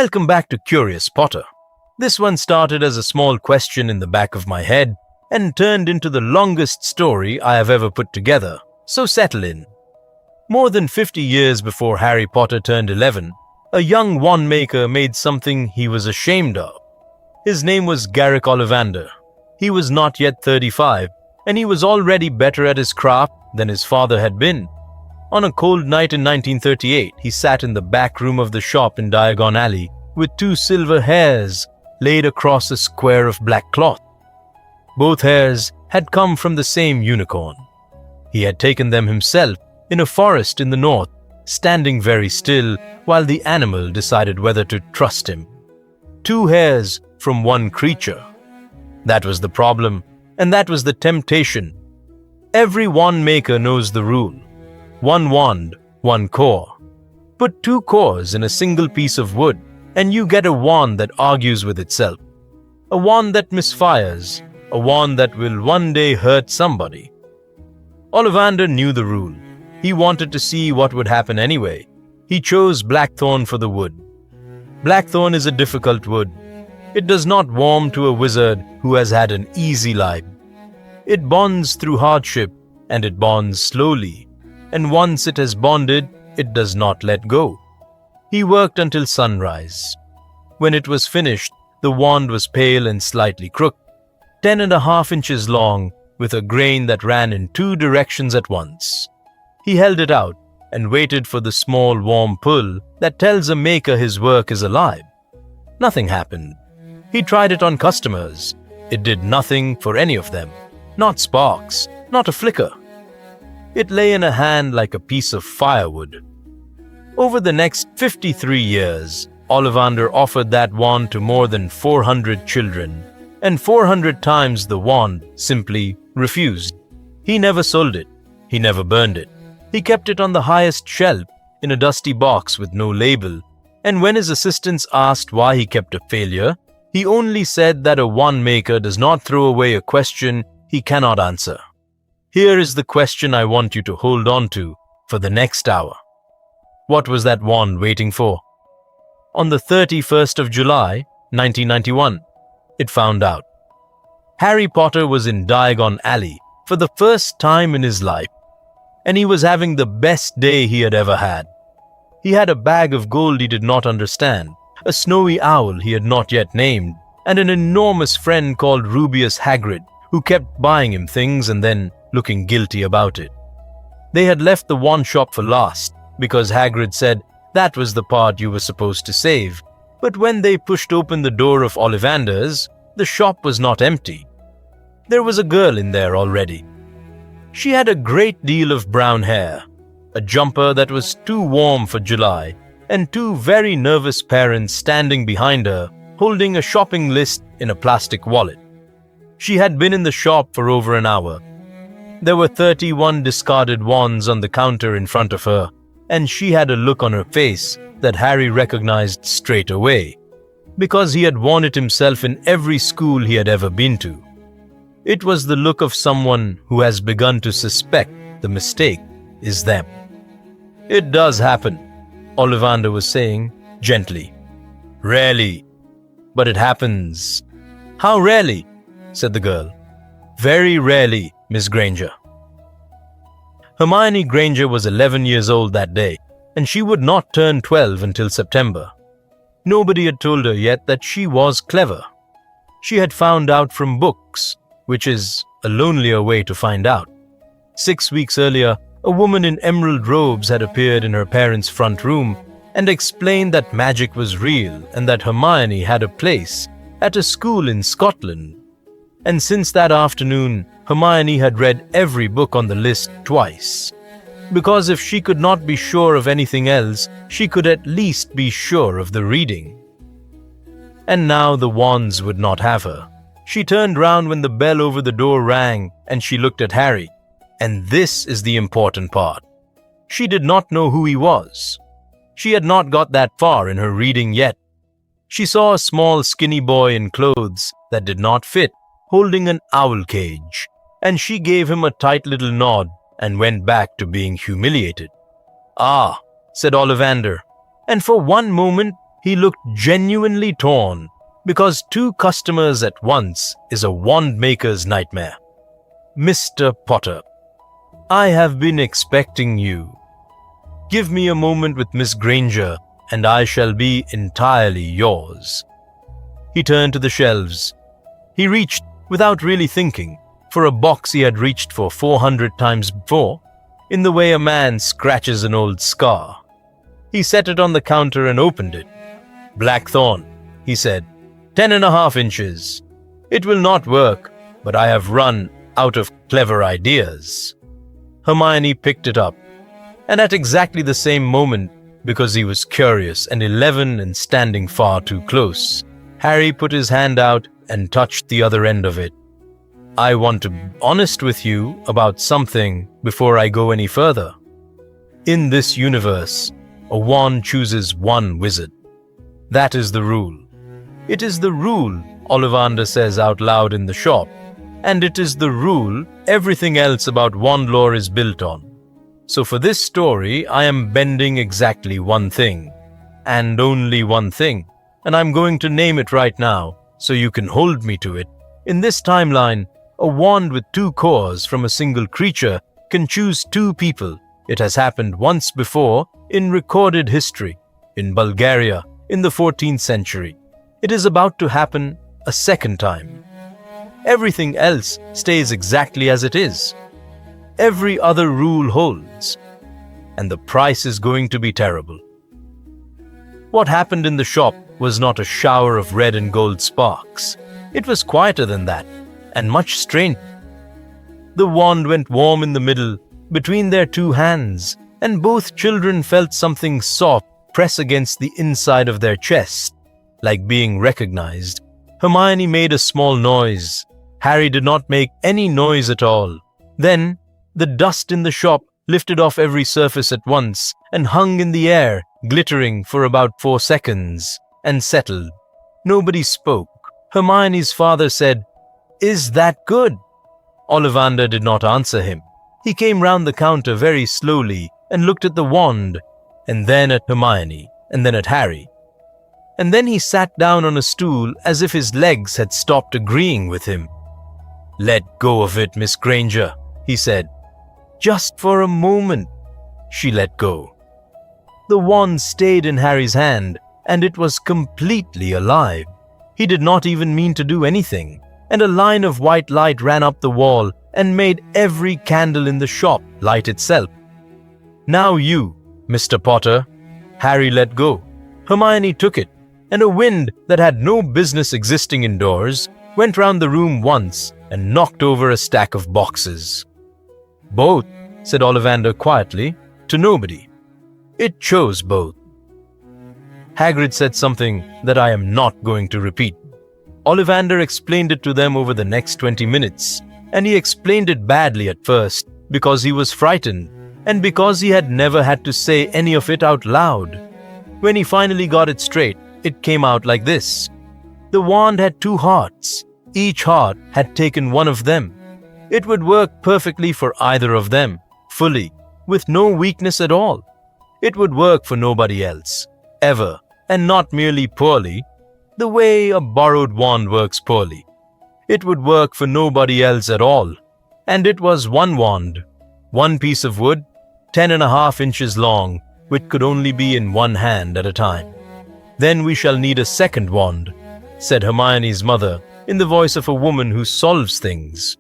Welcome back to Curious Potter. This one started as a small question in the back of my head and turned into the longest story I have ever put together, so settle in. More than 50 years before Harry Potter turned 11, a young wand maker made something he was ashamed of. His name was Garrick Ollivander. He was not yet 35, and he was already better at his craft than his father had been. On a cold night in 1938, he sat in the back room of the shop in Diagon Alley with 2 silver hairs laid across a square of black cloth. Both hairs had come from the same unicorn. He had taken them himself in a forest in the north, standing very still while the animal decided whether to trust him. 2 hairs from one creature. That was the problem, and that was the temptation. Every wand maker knows the rule. 1 wand, 1 core. Put 2 cores in a single piece of wood, and you get a wand that argues with itself. A wand that misfires, a wand that will one day hurt somebody. Ollivander knew the rule. He wanted to see what would happen anyway. He chose blackthorn for the wood. Blackthorn is a difficult wood. It does not warm to a wizard who has had an easy life. It bonds through hardship, and it bonds slowly. And once it has bonded, it does not let go. He worked until sunrise. When it was finished, the wand was pale and slightly crooked, 10.5 inches long, with a grain that ran in 2 directions at once. He held it out and waited for the small warm pull that tells a maker his work is alive. Nothing happened. He tried it on customers. It did nothing for any of them. Not sparks, not a flicker. It lay in a hand like a piece of firewood. Over the next 53 years, Ollivander offered that wand to more than 400 children, and 400 times the wand simply refused. He never sold it. He never burned it. He kept it on the highest shelf in a dusty box with no label, and when his assistants asked why he kept a failure, he only said that a wand maker does not throw away a question he cannot answer. Here is the question I want you to hold on to for the next hour. What was that wand waiting for? On the 31st of July, 1991, it found out. Harry Potter was in Diagon Alley for the first time in his life, and he was having the best day he had ever had. He had a bag of gold he did not understand, a snowy owl he had not yet named, and an enormous friend called Rubeus Hagrid, who kept buying him things and then looking guilty about it. They had left the wand shop for last, because Hagrid said that was the part you were supposed to save, but when they pushed open the door of Ollivander's, the shop was not empty. There was a girl in there already. She had a great deal of brown hair, a jumper that was too warm for July, and 2 very nervous parents standing behind her, holding a shopping list in a plastic wallet. She had been in the shop for over an hour. There were 31 discarded wands on the counter in front of her, and she had a look on her face that Harry recognized straight away, because he had worn it himself in every school he had ever been to. It was the look of someone who has begun to suspect the mistake is them. It does happen, Ollivander was saying, gently. Rarely, but it happens. How rarely? Said the girl. Very rarely, Miss Granger. Hermione Granger was 11 years old that day, and she would not turn 12 until September. Nobody had told her yet that she was clever. She had found out from books, which is a lonelier way to find out. 6 weeks earlier, a woman in emerald robes had appeared in her parents' front room and explained that magic was real and that Hermione had a place at a school in Scotland. And since that afternoon, Hermione had read every book on the list twice. Because if she could not be sure of anything else, she could at least be sure of the reading. And now the wands would not have her. She turned round when the bell over the door rang, and she looked at Harry. And this is the important part. She did not know who he was. She had not got that far in her reading yet. She saw a small skinny boy in clothes that did not fit, holding an owl cage, and she gave him a tight little nod and went back to being humiliated. Ah, said Ollivander, and for one moment He looked genuinely torn, because 2 customers at once is a wand maker's nightmare. Mr. Potter, I have been expecting you. Give me a moment with Miss Granger, and I shall be entirely yours. He turned to the shelves. He reached, without really thinking, for a box he had reached for 400 times before, in the way a man scratches an old scar. He set it on the counter and opened it. "Blackthorn," he said, 10.5 inches. It will not work, but I have run out of clever ideas. Hermione picked it up, and at exactly the same moment, because he was curious and 11 and standing far too close, Harry put his hand out and touched the other end of it. I want to be honest with you about something before I go any further. In this universe, a wand chooses one wizard. That is the rule. It is the rule, Ollivander says out loud in the shop, and it is the rule everything else about wand lore is built on. So for this story, I am bending exactly one thing, and only one thing, and I'm going to name it right now, so you can hold me to it. In this timeline, a wand with 2 cores from a single creature can choose 2 people. It has happened once before in recorded history, in Bulgaria, in the 14th century. It is about to happen a second time. Everything else stays exactly as it is. Every other rule holds, and the price is going to be terrible. What happened in the shop was not a shower of red and gold sparks. It was quieter than that, and much stranger. The wand went warm in the middle, between their 2 hands, and both children felt something soft press against the inside of their chest, like being recognized. Hermione made a small noise. Harry did not make any noise at all. Then, the dust in the shop lifted off every surface at once and hung in the air, glittering for about 4 seconds, and settled. Nobody spoke. Hermione's father said, "Is that good?" Ollivander did not answer him. He came round the counter very slowly and looked at the wand, and then at Hermione, and then at Harry. And then he sat down on a stool as if his legs had stopped agreeing with him. "Let go of it, Miss Granger," he said. Just for a moment, she let go. The wand stayed in Harry's hand, and it was completely alive. He did not even mean to do anything, and a line of white light ran up the wall and made every candle in the shop light itself. "Now you, Mr. Potter." Harry let go. Hermione took it, and a wind that had no business existing indoors went round the room once and knocked over a stack of boxes. "Both," said Ollivander quietly, to nobody. "It chose both." Hagrid said something that I am not going to repeat. Ollivander explained it to them over the next 20 minutes, and he explained it badly at first because he was frightened and because he had never had to say any of it out loud. When he finally got it straight, it came out like this. The wand had 2 hearts. Each heart had taken one of them. It would work perfectly for either of them, fully, with no weakness at all. It would work for nobody else, ever, and not merely poorly, the way a borrowed wand works poorly. It would work for nobody else at all. And it was one wand, one piece of wood, 10.5 inches long, which could only be in one hand at a time. "Then we shall need a second wand," said Hermione's mother, in the voice of a woman who solves things.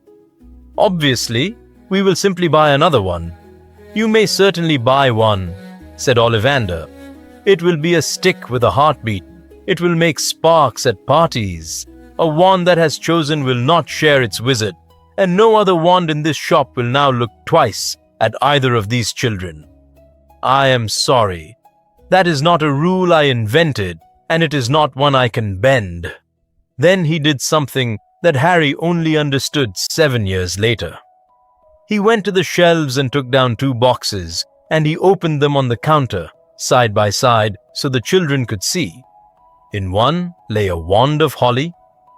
"Obviously, we will simply buy another one." "You may certainly buy one," said Ollivander. "It will be a stick with a heartbeat. It will make sparks at parties. A wand that has chosen will not share its wizard, and no other wand in this shop will now look twice at either of these children. I am sorry. That is not a rule I invented, and it is not one I can bend." Then he did something that Harry only understood 7 years later. He went to the shelves and took down 2 boxes, and he opened them on the counter, side by side, so the children could see. In one lay a wand of holly,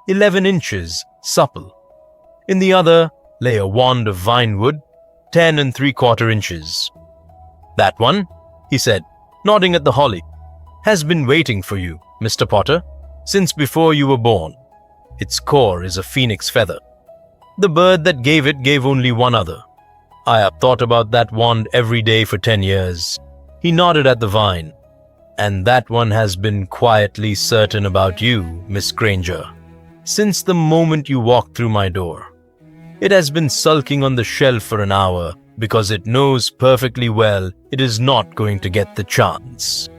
11 inches, supple. In the other lay a wand of vine wood, 10 3/4 inches. "That one," he said, nodding at the holly. has been waiting for you, Mr. Potter, since before you were born. Its core is a phoenix feather. The bird that gave it gave only one other. I have thought about that wand every day for 10 years. He nodded at the vine. And that one has been quietly certain about you, Miss Granger, since the moment you walked through my door. It has been sulking on the shelf for an hour because it knows perfectly well it is not going to get the chance.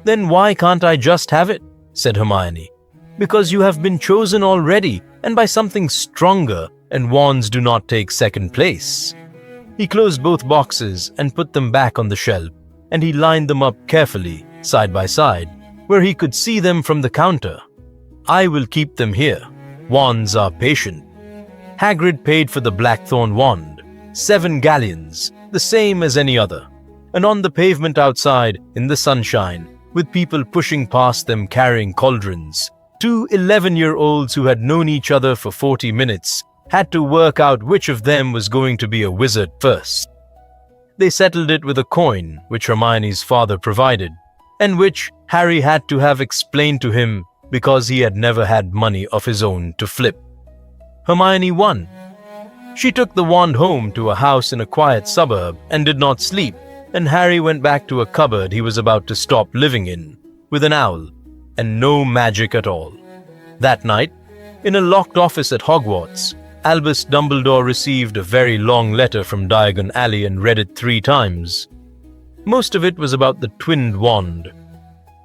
Then why can't I just have it? Said Hermione. Because you have been chosen already, and by something stronger, and wands do not take second place. He closed both boxes and put them back on the shelf, and he lined them up carefully, side by side, where he could see them from the counter. I will keep them here. Wands are patient. Hagrid paid for the blackthorn wand, 7 galleons, the same as any other. And on the pavement outside, in the sunshine, with people pushing past them carrying cauldrons, 2 11-year-olds who had known each other for 40 minutes had to work out which of them was going to be a wizard first. They settled it with a coin which Hermione's father provided, and which Harry had to have explained to him because he had never had money of his own to flip. Hermione won. She took the wand home to a house in a quiet suburb and did not sleep, and Harry went back to a cupboard he was about to stop living in, with an owl, and no magic at all. That night, in a locked office at Hogwarts, Albus Dumbledore received a very long letter from Diagon Alley and read it 3 times. Most of it was about the twinned wand,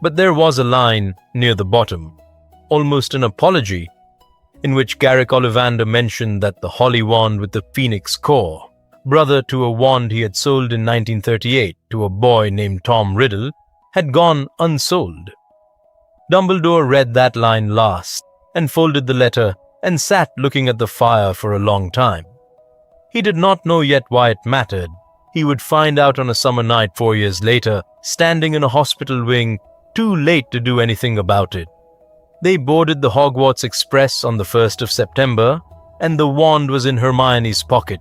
but there was a line near the bottom, almost an apology, in which Garrick Ollivander mentioned that the holly wand with the phoenix core, brother to a wand he had sold in 1938 to a boy named Tom Riddle, had gone unsold. Dumbledore read that line last and folded the letter and sat looking at the fire for a long time. He did not know yet why it mattered. He would find out on a summer night 4 years later, standing in a hospital wing, too late to do anything about it. They boarded the Hogwarts Express on the 1st of September, and the wand was in Hermione's pocket.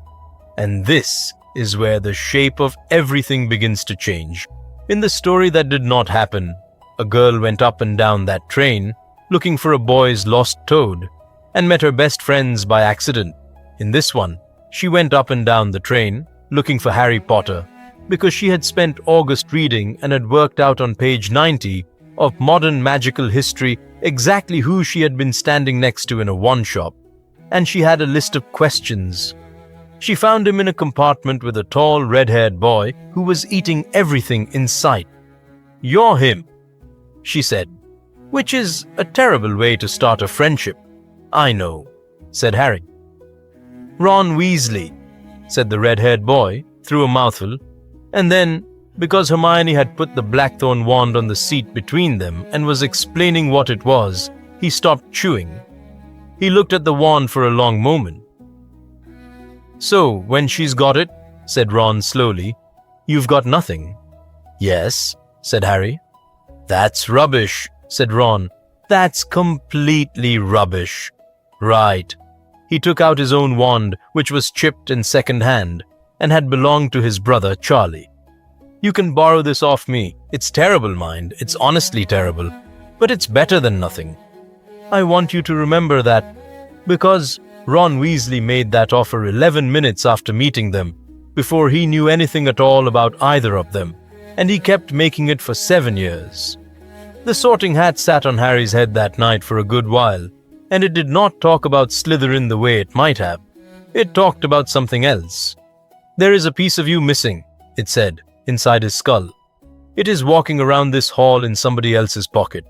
And this is where the shape of everything begins to change. In the story that did not happen, a girl went up and down that train, looking for a boy's lost toad, and met her best friends by accident. In this one, she went up and down the train, looking for Harry Potter, because she had spent August reading and had worked out on page 90 of Modern Magical History exactly who she had been standing next to in a wand shop, and she had a list of questions. She found him in a compartment with a tall, red-haired boy who was eating everything in sight. "You're him," she said, which is a terrible way to start a friendship. "I know," said Harry. "Ron Weasley," said the red-haired boy through a mouthful, and then, because Hermione had put the blackthorn wand on the seat between them and was explaining what it was, he stopped chewing. He looked at the wand for a long moment. "So, when she's got it," said Ron slowly, "you've got nothing." "Yes," said Harry. "That's rubbish," said Ron. "That's completely rubbish." "Right." He took out his own wand, which was chipped and second-hand, and had belonged to his brother Charlie. "You can borrow this off me. It's terrible, mind. It's honestly terrible. But it's better than nothing. I want you to remember that, because Ron Weasley made that offer 11 minutes after meeting them, before he knew anything at all about either of them, and he kept making it for 7 years. The sorting hat sat on Harry's head that night for a good while, and it did not talk about Slytherin the way it might have. It talked about something else. "There is a piece of you missing," it said, inside his skull. "It is walking around this hall in somebody else's pocket.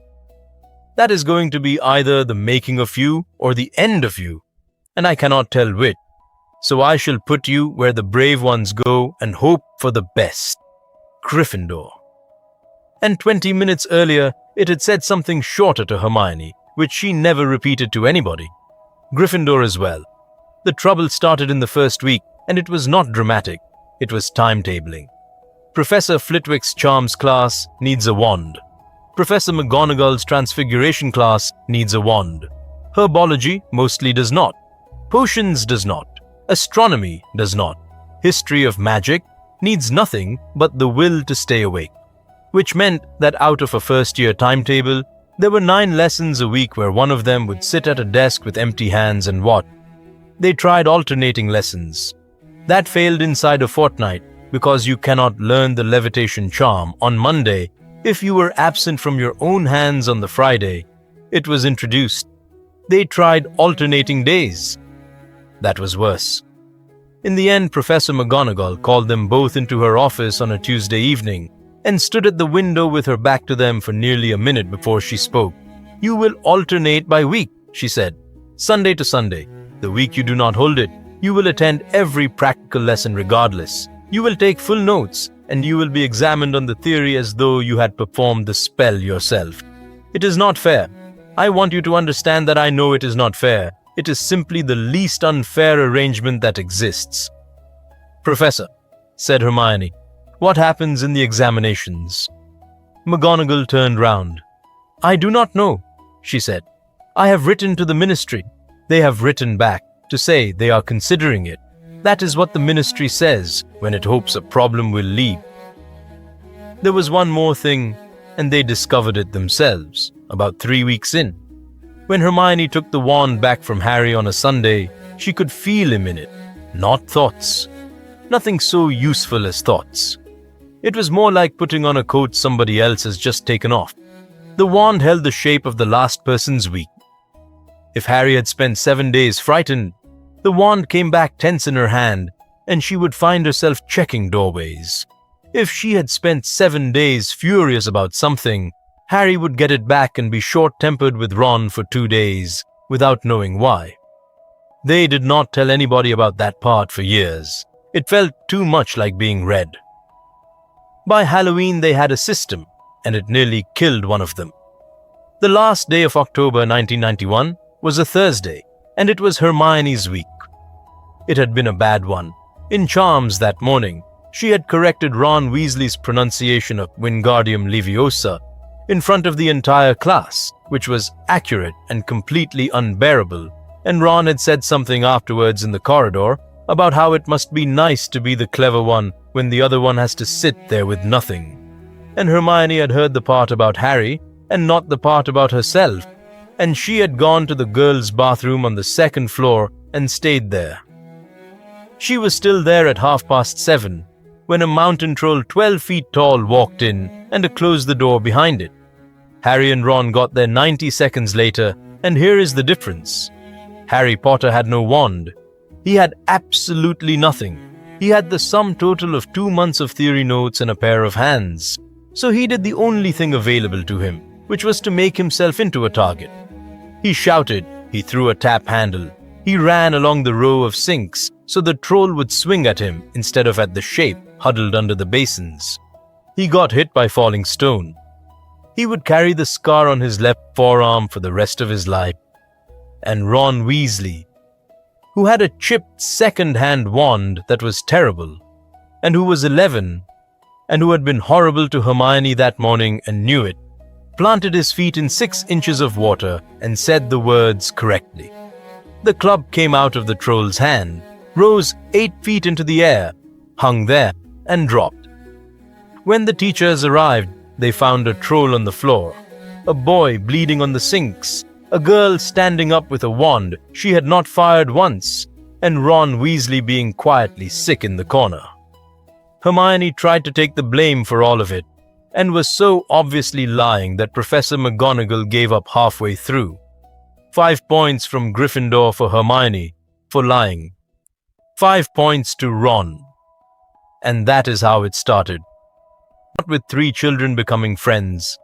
That is going to be either the making of you or the end of you, and I cannot tell which. So I shall put you where the brave ones go and hope for the best. Gryffindor." And 20 minutes earlier, it had said something shorter to Hermione, which she never repeated to anybody. Gryffindor as well. The trouble started in the first week, and it was not dramatic. It was timetabling. Professor Flitwick's Charms class needs a wand. Professor McGonagall's Transfiguration class needs a wand. Herbology mostly does not. Potions does not. Astronomy does not. History of magic needs nothing but the will to stay awake. which meant that out of a first-year timetable, there were 9 lessons a week where one of them would sit at a desk with empty hands and watch. They tried alternating lessons. That failed inside a fortnight because you cannot learn the levitation charm on Monday if you were absent from your own hands on the Friday it was introduced. They tried alternating days. That was worse. In the end, Professor McGonagall called them both into her office on a Tuesday evening and stood at the window with her back to them for nearly a minute before she spoke. "You will alternate by week," she said, "Sunday to Sunday. The week you do not hold it, you will attend every practical lesson regardless. You will take full notes, and you will be examined on the theory as though you had performed the spell yourself. It is not fair. I want you to understand that I know it is not fair. It is simply the least unfair arrangement that exists." "Professor," said Hermione, "what happens in the examinations?" McGonagall turned round. "I do not know," she said. "I have written to the ministry. They have written back to say they are considering it. That is what the ministry says when it hopes a problem will lead." There was one more thing, and they discovered it themselves, about 3 weeks in. When Hermione took the wand back from Harry on a Sunday, she could feel him in it, not thoughts. Nothing so useful as thoughts. It was more like putting on a coat somebody else has just taken off. The wand held the shape of the last person's week. If Harry had spent 7 days frightened, the wand came back tense in her hand, and she would find herself checking doorways. If she had spent 7 days furious about something, Harry would get it back and be short-tempered with Ron for 2 days, without knowing why. They did not tell anybody about that part for years. It felt too much like being read. By Halloween they had a system, and it nearly killed one of them. The last day of October 1991 was a Thursday, and it was Hermione's week. It had been a bad one. In charms that morning, she had corrected Ron Weasley's pronunciation of Wingardium Leviosa in front of the entire class, which was accurate and completely unbearable, and Ron had said something afterwards in the corridor about how it must be nice to be the clever one when the other one has to sit there with nothing. And Hermione had heard the part about Harry and not the part about herself, and she had gone to the girls' bathroom on the 2nd floor and stayed there. She was still there at 7:30 when a mountain troll 12 feet tall walked in and closed the door behind it. Harry and Ron got there 90 seconds later, and here is the difference. Harry Potter had no wand. He had absolutely nothing. He had the sum total of 2 months of theory notes and a pair of hands. So he did the only thing available to him, which was to make himself into a target. He shouted, he threw a tap handle, he ran along the row of sinks so the troll would swing at him instead of at the shape huddled under the basins. He got hit by falling stone. He would carry the scar on his left forearm for the rest of his life. And Ron Weasley, who had a chipped second-hand wand that was terrible, and who was 11, and who had been horrible to Hermione that morning and knew it, planted his feet in 6 inches of water and said the words correctly. The club came out of the troll's hand, rose 8 feet into the air, hung there, and dropped. When the teachers arrived, they found a troll on the floor, a boy bleeding on the sinks, a girl standing up with a wand she had not fired once, and Ron Weasley being quietly sick in the corner. Hermione tried to take the blame for all of it, and was so obviously lying that Professor McGonagall gave up halfway through. 5 points from Gryffindor for Hermione for lying. 5 points to Ron. And that is how it started. Not with 3 children becoming friends,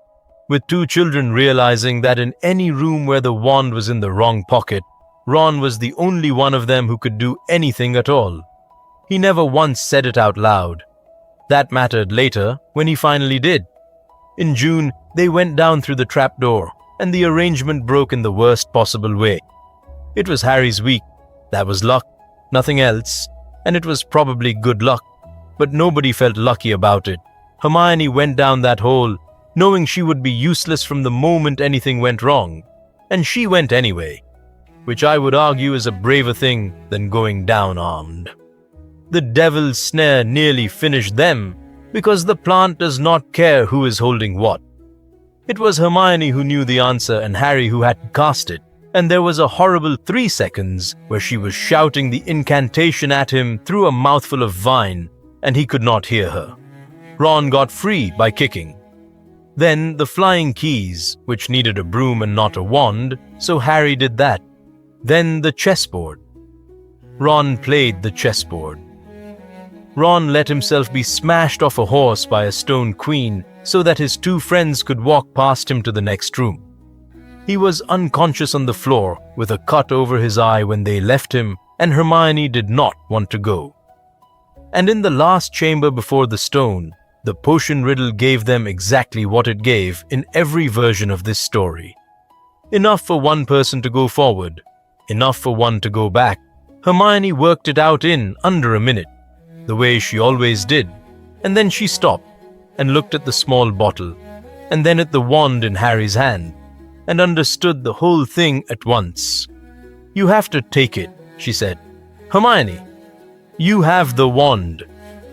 with 2 children realizing that in any room where the wand was in the wrong pocket, Ron was the only one of them who could do anything at all. He never once said it out loud. That mattered later when he finally did. In June, they went down through the trapdoor, and the arrangement broke in the worst possible way. It was Harry's week. That was luck, nothing else, and it was probably good luck, but nobody felt lucky about it. Hermione went down that hole, knowing she would be useless from the moment anything went wrong, and she went anyway, which I would argue is a braver thing than going down armed. The devil's snare nearly finished them, because the plant does not care who is holding what. It was Hermione who knew the answer and Harry who had to cast it, and there was a horrible 3 seconds where she was shouting the incantation at him through a mouthful of vine, and he could not hear her. Ron got free by kicking. Then the flying keys, which needed a broom and not a wand, so Harry did that. Then the chessboard. Ron played the chessboard. Ron let himself be smashed off a horse by a stone queen so that his 2 friends could walk past him to the next room. He was unconscious on the floor with a cut over his eye when they left him, and Hermione did not want to go. And in the last chamber before the stone, the potion riddle gave them exactly what it gave in every version of this story. Enough for one person to go forward, enough for one to go back. Hermione worked it out in under a minute, the way she always did, and then she stopped and looked at the small bottle, and then at the wand in Harry's hand, and understood the whole thing at once. "You have to take it," she said. "Hermione, you have the wand.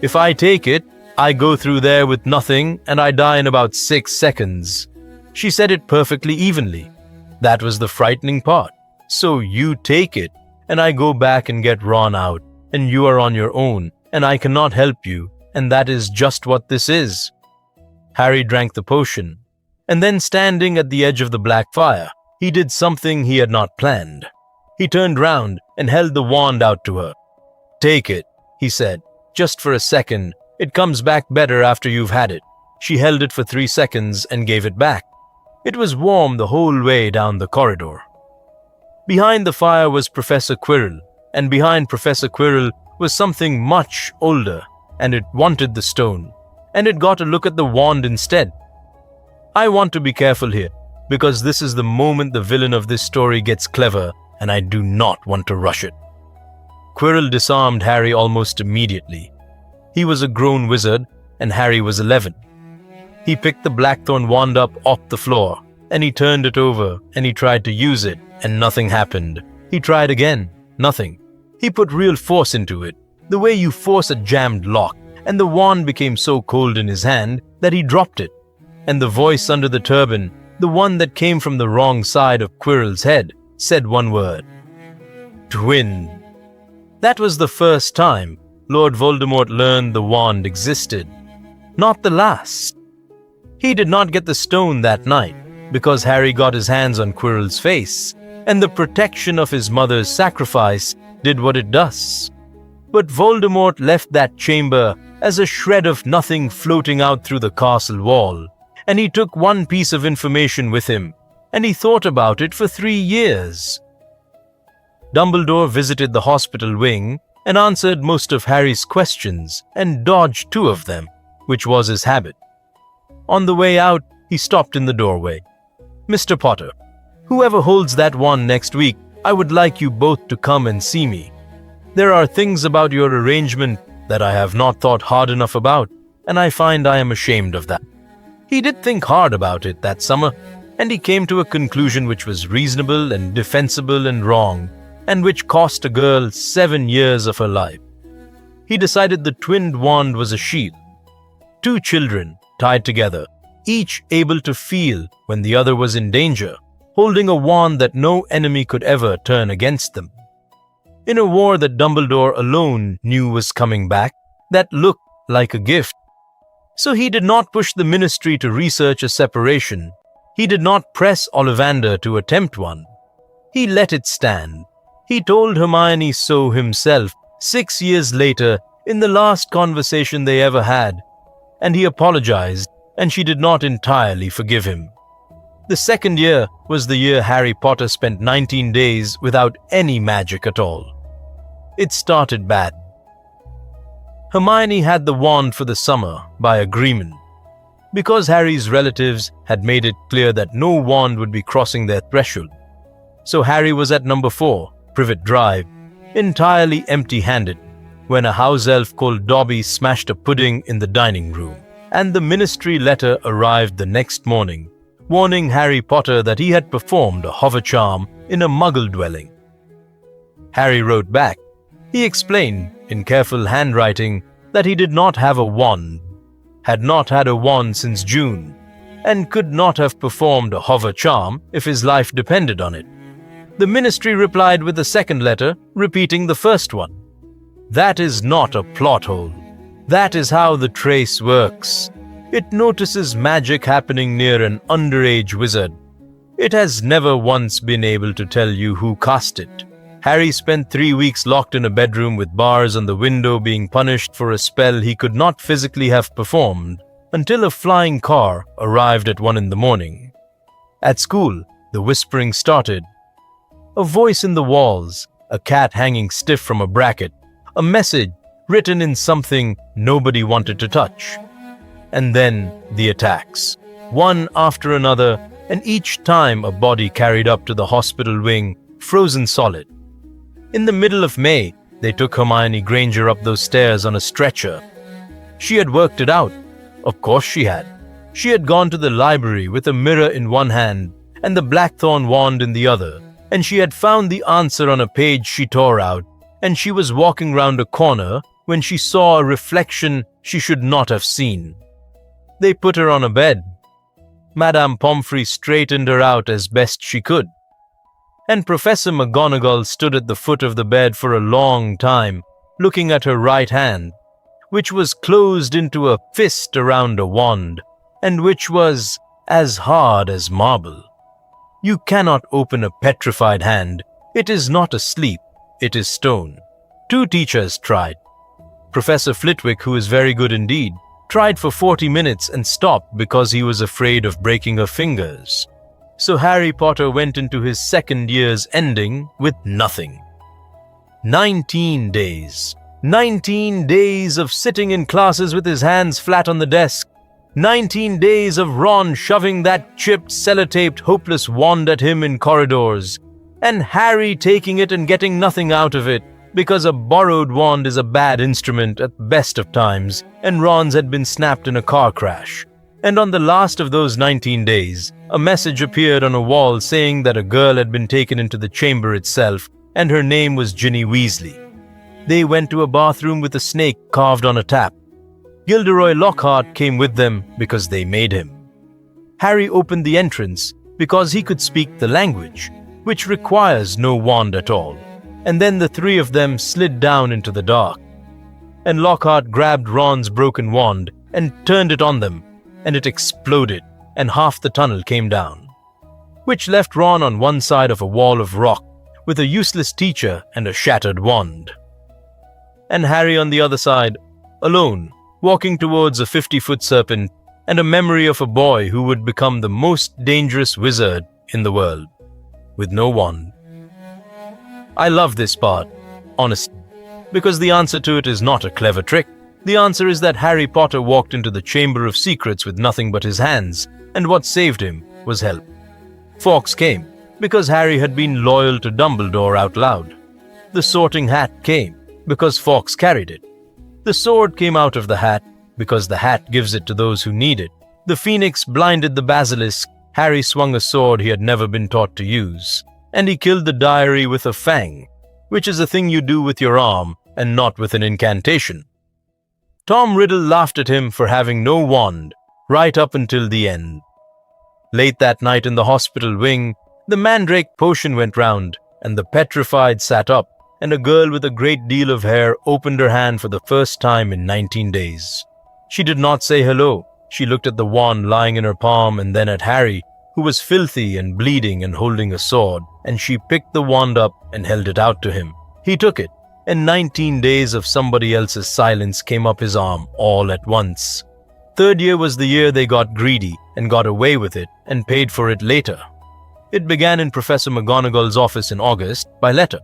If I take it, I go through there with nothing and I die in about 6 seconds. She said it perfectly evenly. That was the frightening part. So you take it, and I go back and get Ron out, and you are on your own, and I cannot help you, and that is just what this is." Harry drank the potion, and then standing at the edge of the black fire, he did something he had not planned. He turned round and held the wand out to her. "Take it," he said, "just for a second. It comes back better after you've had it." She held it for 3 seconds and gave it back. It was warm the whole way down the corridor. Behind the fire was Professor Quirrell, and behind Professor Quirrell was something much older, and it wanted the stone, and it got a look at the wand instead. I want to be careful here, because this is the moment the villain of this story gets clever, and I do not want to rush it. Quirrell disarmed Harry almost immediately. He was a grown wizard, and Harry was 11. He picked the blackthorn wand up off the floor, and he turned it over, and he tried to use it, and nothing happened. He tried again, nothing. He put real force into it, the way you force a jammed lock, and the wand became so cold in his hand that he dropped it. And the voice under the turban, the one that came from the wrong side of Quirrell's head, said one word: "Twin." That was the first time Lord Voldemort learned the wand existed. Not the last. He did not get the stone that night, because Harry got his hands on Quirrell's face, and the protection of his mother's sacrifice did what it does. But Voldemort left that chamber as a shred of nothing floating out through the castle wall, and he took one piece of information with him, and he thought about it for 3 years. Dumbledore visited the hospital wing and answered most of Harry's questions and dodged 2 of them, which was his habit. On the way out, he stopped in the doorway. "Mr. Potter, whoever holds that wand next week, I would like you both to come and see me. There are things about your arrangement that I have not thought hard enough about, and I find I am ashamed of that." He did think hard about it that summer, and he came to a conclusion which was reasonable and defensible and wrong, and which cost a girl 7 years of her life. He decided the twinned wand was a shield. 2 children tied together, each able to feel when the other was in danger, holding a wand that no enemy could ever turn against them. In a war that Dumbledore alone knew was coming back, that looked like a gift. So he did not push the ministry to research a separation. He did not press Ollivander to attempt one. He let it stand. He told Hermione so himself 6 years later in the last conversation they ever had, and he apologized, and she did not entirely forgive him. The second year was the year Harry Potter spent 19 days without any magic at all. It started bad. Hermione had the wand for the summer by agreement. Because Harry's relatives had made it clear that no wand would be crossing their threshold. So Harry was at number 4, Privet Drive, entirely empty-handed, when a house elf called Dobby smashed a pudding in the dining room, and the ministry letter arrived the next morning, warning Harry Potter that he had performed a hover charm in a muggle dwelling. Harry wrote back. He explained, in careful handwriting, that he did not have a wand. had not had a wand since June, and could not have performed a hover charm if his life depended on it. The ministry replied with a second letter, repeating the first one. That is not a plot hole. That is how the trace works. It notices magic happening near an underage wizard. It has never once been able to tell you who cast it. Harry spent 3 weeks locked in a bedroom with bars on the window, being punished for a spell he could not physically have performed, until a flying car arrived at 1 a.m. At school, the whispering started. A voice in the walls, a cat hanging stiff from a bracket, a message written in something nobody wanted to touch. And then the attacks, one after another, and each time a body carried up to the hospital wing, frozen solid. In the middle of May, they took Hermione Granger up those stairs on a stretcher. She had worked it out. Of course she had. She had gone to the library with a mirror in one hand and the blackthorn wand in the other, and she had found the answer on a page she tore out, and she was walking round a corner when she saw a reflection she should not have seen. They put her on a bed. Madame Pomfrey straightened her out as best she could, and Professor McGonagall stood at the foot of the bed for a long time, looking at her right hand, which was closed into a fist around a wand, and which was as hard as marble. You cannot open a petrified hand. It is not asleep, it is stone. 2 teachers tried. Professor Flitwick, who is very good indeed, tried for 40 minutes and stopped because he was afraid of breaking her fingers. So Harry Potter went into his second year's ending with nothing. 19 days. 19 days of sitting in classes with his hands flat on the desk. 19 days of Ron shoving that chipped, sellotaped, hopeless wand at him in corridors, and Harry taking it and getting nothing out of it, because a borrowed wand is a bad instrument at the best of times, and Ron's had been snapped in a car crash. And on the last of those 19 days, a message appeared on a wall saying that a girl had been taken into the chamber itself, and her name was Ginny Weasley. They went to a bathroom with a snake carved on a tap. Gilderoy Lockhart came with them because they made him. Harry opened the entrance because he could speak the language, which requires no wand at all. And then the 3 of them slid down into the dark. And Lockhart grabbed Ron's broken wand and turned it on them, and it exploded, and half the tunnel came down, which left Ron on one side of a wall of rock with a useless teacher and a shattered wand, and Harry on the other side, alone, walking towards a 50-foot serpent and a memory of a boy who would become the most dangerous wizard in the world, with no wand. I love this part, honestly, because the answer to it is not a clever trick. The answer is that Harry Potter walked into the Chamber of Secrets with nothing but his hands, and what saved him was help. Fawkes came because Harry had been loyal to Dumbledore out loud. The sorting hat came because Fawkes carried it. The sword came out of the hat because the hat gives it to those who need it. The phoenix blinded the basilisk. Harry swung a sword he had never been taught to use, and he killed the diary with a fang, which is a thing you do with your arm and not with an incantation. Tom Riddle laughed at him for having no wand, right up until the end. Late that night in the hospital wing, the mandrake potion went round, and the petrified sat up, and a girl with a great deal of hair opened her hand for the first time in 19 days. She did not say hello. She looked at the wand lying in her palm and then at Harry, who was filthy and bleeding and holding a sword, and she picked the wand up and held it out to him. He took it, and 19 days of somebody else's silence came up his arm all at once. Third year was the year they got greedy and got away with it and paid for it later. It began in Professor McGonagall's office in August by letter.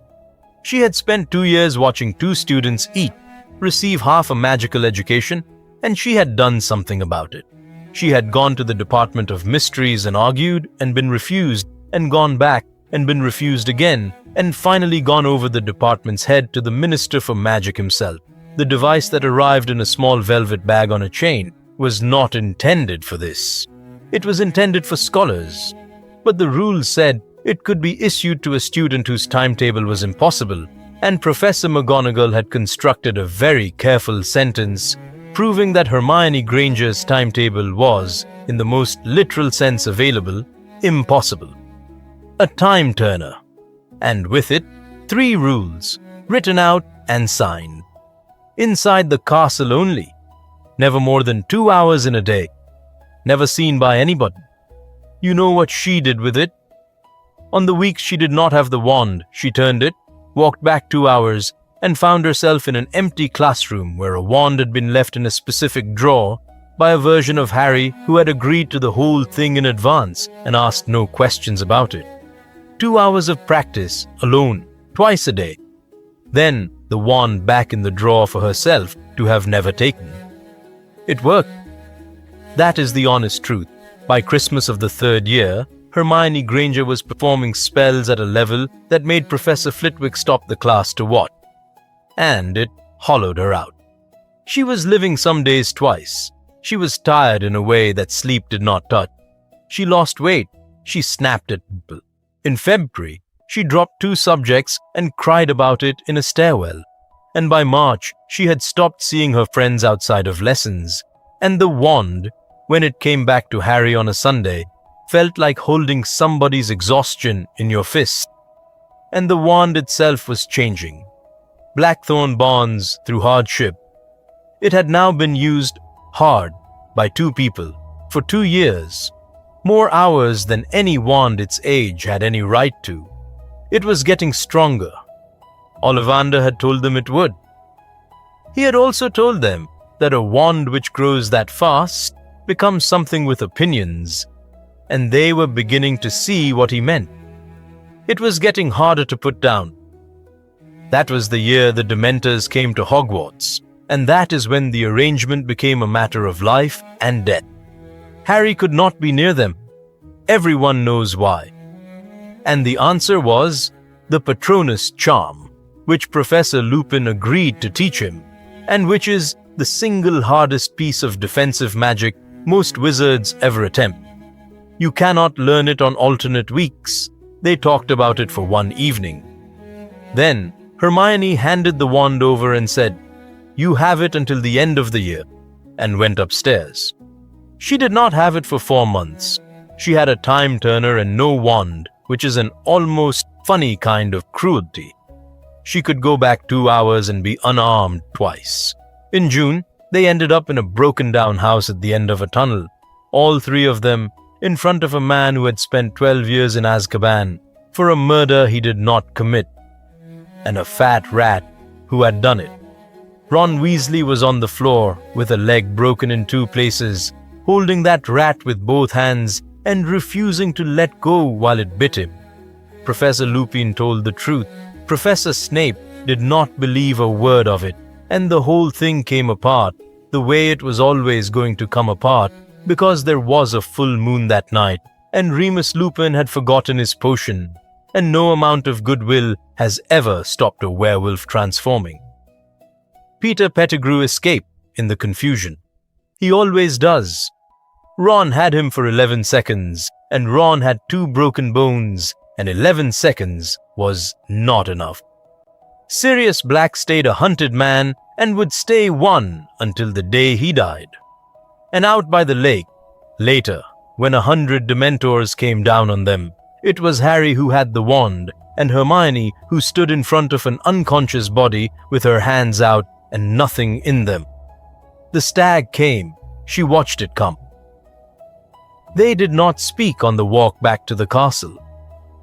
She had spent 2 years watching 2 students eat, receive half a magical education, and she had done something about it. She had gone to the Department of Mysteries and argued and been refused, and gone back and been refused again, and finally gone over the department's head to the Minister for Magic himself. The device that arrived in a small velvet bag on a chain was not intended for this. It was intended for scholars, but the rules said it could be issued to a student whose timetable was impossible, and Professor McGonagall had constructed a very careful sentence proving that Hermione Granger's timetable was, in the most literal sense available, impossible. A time turner, and with it, 3 rules, written out and signed. Inside the castle only, never more than 2 hours in a day, never seen by anybody. You know what she did with it? On the weeks she did not have the wand, she turned it, walked back 2 hours, and found herself in an empty classroom where a wand had been left in a specific drawer by a version of Harry who had agreed to the whole thing in advance and asked no questions about it. 2 hours of practice, alone, twice a day. Then the wand back in the drawer for herself to have never taken. It worked. That is the honest truth. By Christmas of the 3rd year, Hermione Granger was performing spells at a level that made Professor Flitwick stop the class to watch. And it hollowed her out. She was living some days twice. She was tired in a way that sleep did not touch. She lost weight. She snapped at people. In February, she dropped 2 subjects and cried about it in a stairwell. And by March, she had stopped seeing her friends outside of lessons. And the wand, when it came back to Harry on a Sunday, felt like holding somebody's exhaustion in your fist. And the wand itself was changing. Blackthorn bonds through hardship. It had now been used hard by 2 people for 2 years, more hours than any wand its age had any right to. It was getting stronger. Ollivander had told them it would. He had also told them that a wand which grows that fast becomes something with opinions, and they were beginning to see what he meant. It was getting harder to put down. That was the year the Dementors came to Hogwarts, and that is when the arrangement became a matter of life and death. Harry could not be near them. Everyone knows why. And the answer was the Patronus charm, which Professor Lupin agreed to teach him, and which is the single hardest piece of defensive magic most wizards ever attempt. You cannot learn it on alternate weeks. They talked about it for one evening. Then Hermione handed the wand over and said, "You have it until the end of the year," and went upstairs. She did not have it for 4 months. She had a time turner and no wand, which is an almost funny kind of cruelty. She could go back 2 hours and be unarmed twice. In June, they ended up in a broken-down house at the end of a tunnel, all 3 of them in front of a man who had spent 12 years in Azkaban for a murder he did not commit, and a fat rat who had done it. Ron Weasley was on the floor with a leg broken in 2 places, holding that rat with both hands and refusing to let go while it bit him. Professor Lupin told the truth. Professor Snape did not believe a word of it, and the whole thing came apart the way it was always going to come apart, because there was a full moon that night, and Remus Lupin had forgotten his potion, and no amount of goodwill has ever stopped a werewolf transforming. Peter Pettigrew escaped in the confusion. He always does. Ron had him for 11 seconds, and Ron had 2 broken bones, and 11 seconds was not enough. Sirius Black stayed a hunted man and would stay one until the day he died. And out by the lake, later, when 100 Dementors came down on them, it was Harry who had the wand, and Hermione who stood in front of an unconscious body with her hands out and nothing in them. The stag came. She watched it come. They did not speak on the walk back to the castle.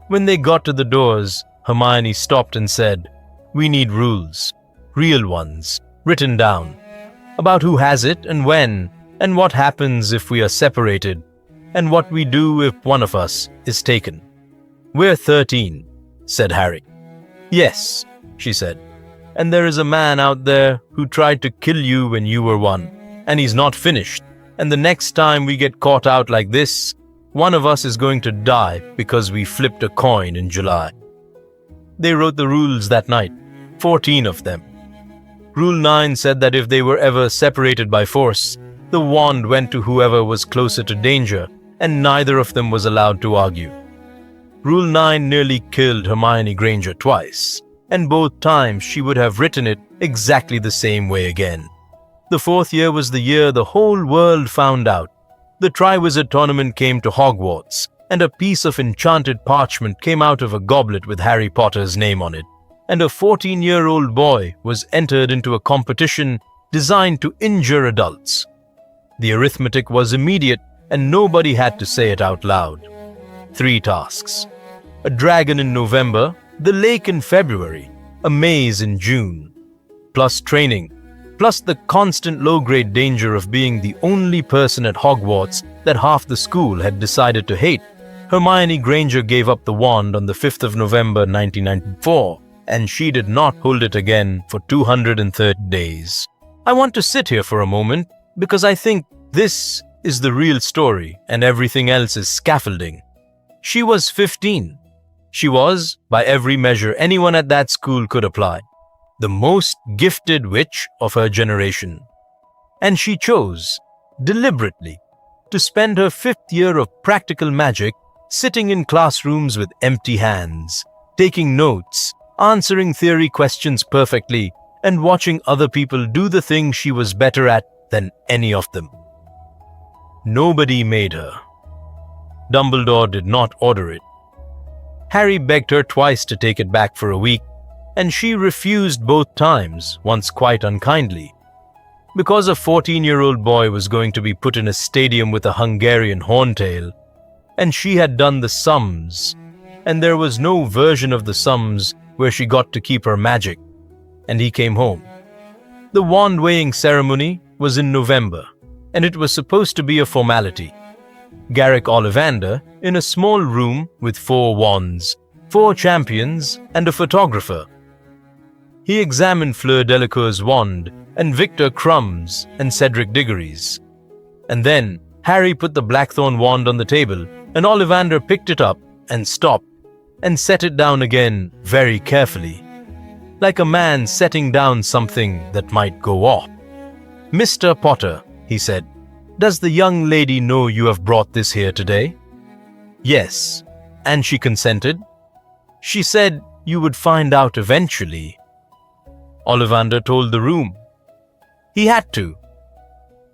When they got to the doors, Hermione stopped and said, "We need rules, real ones, written down, about who has it and when, and what happens if we are separated, and what we do if one of us is taken." "We're 13, said Harry. "Yes," she said, "and there is a man out there who tried to kill you when you were 1, and he's not finished, and the next time we get caught out like this, one of us is going to die because we flipped a coin in July." They wrote the rules that night, 14 of them. Rule 9 said that if they were ever separated by force, the wand went to whoever was closer to danger, and neither of them was allowed to argue. Rule 9 nearly killed Hermione Granger twice, and both times she would have written it exactly the same way again. The fourth year was the year the whole world found out. The Triwizard tournament came to Hogwarts, and a piece of enchanted parchment came out of a goblet with Harry Potter's name on it, and a 14-year-old boy was entered into a competition designed to injure adults. The arithmetic was immediate, and nobody had to say it out loud. 3 tasks. A dragon in November, the lake in February, a maze in June. Plus training, plus the constant low-grade danger of being the only person at Hogwarts that half the school had decided to hate. Hermione Granger gave up the wand on the 5th of November 1994, and she did not hold it again for 230 days. I want to sit here for a moment because I think this is the real story and everything else is scaffolding. She was 15. She was, by every measure anyone at that school could apply, the most gifted witch of her generation. And she chose, deliberately, to spend her 5th year of practical magic sitting in classrooms with empty hands, taking notes, answering theory questions perfectly, and watching other people do the thing she was better at than any of them. Nobody made her. Dumbledore did not order it. Harry begged her twice to take it back for a week, and she refused both times, once quite unkindly. Because a 14-year-old boy was going to be put in a stadium with a Hungarian horntail, and she had done the sums, and there was no version of the sums where she got to keep her magic, and he came home. The wand-weighing ceremony was in November, and it was supposed to be a formality. Garrick Ollivander, in a small room with 4 wands, 4 champions, and a photographer. He examined Fleur Delacour's wand, and Victor Crumb's, and Cedric Diggory's. And then Harry put the blackthorn wand on the table, and Ollivander picked it up and stopped, and set it down again very carefully, like a man setting down something that might go off. "Mr. Potter," he said, "does the young lady know you have brought this here today?" "Yes." "And she consented?" "She said you would find out eventually." Ollivander told the room. He had to.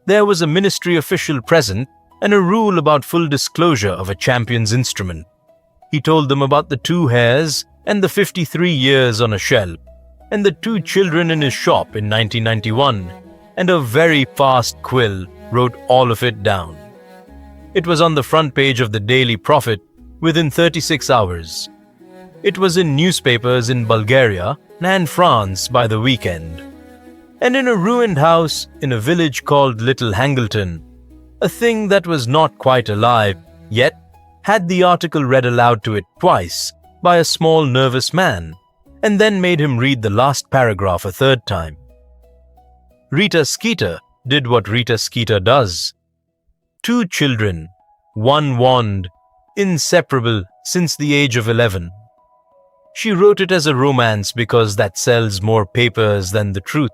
There was a ministry official present and a rule about full disclosure of a champion's instrument. He told them about the 2 hairs and the 53 years on a shelf, and the 2 children in his shop in 1991, and a very fast quill wrote all of it down. It was on the front page of the Daily Prophet within 36 hours. It was in newspapers in Bulgaria and France by the weekend. And in a ruined house in a village called Little Hangleton, a thing that was not quite alive, yet had the article read aloud to it twice by a small nervous man, and then made him read the last paragraph a 3rd time. Rita Skeeter did what Rita Skeeter does. 2 children, 1 wand, inseparable since the age of 11. She wrote it as a romance because that sells more papers than the truth.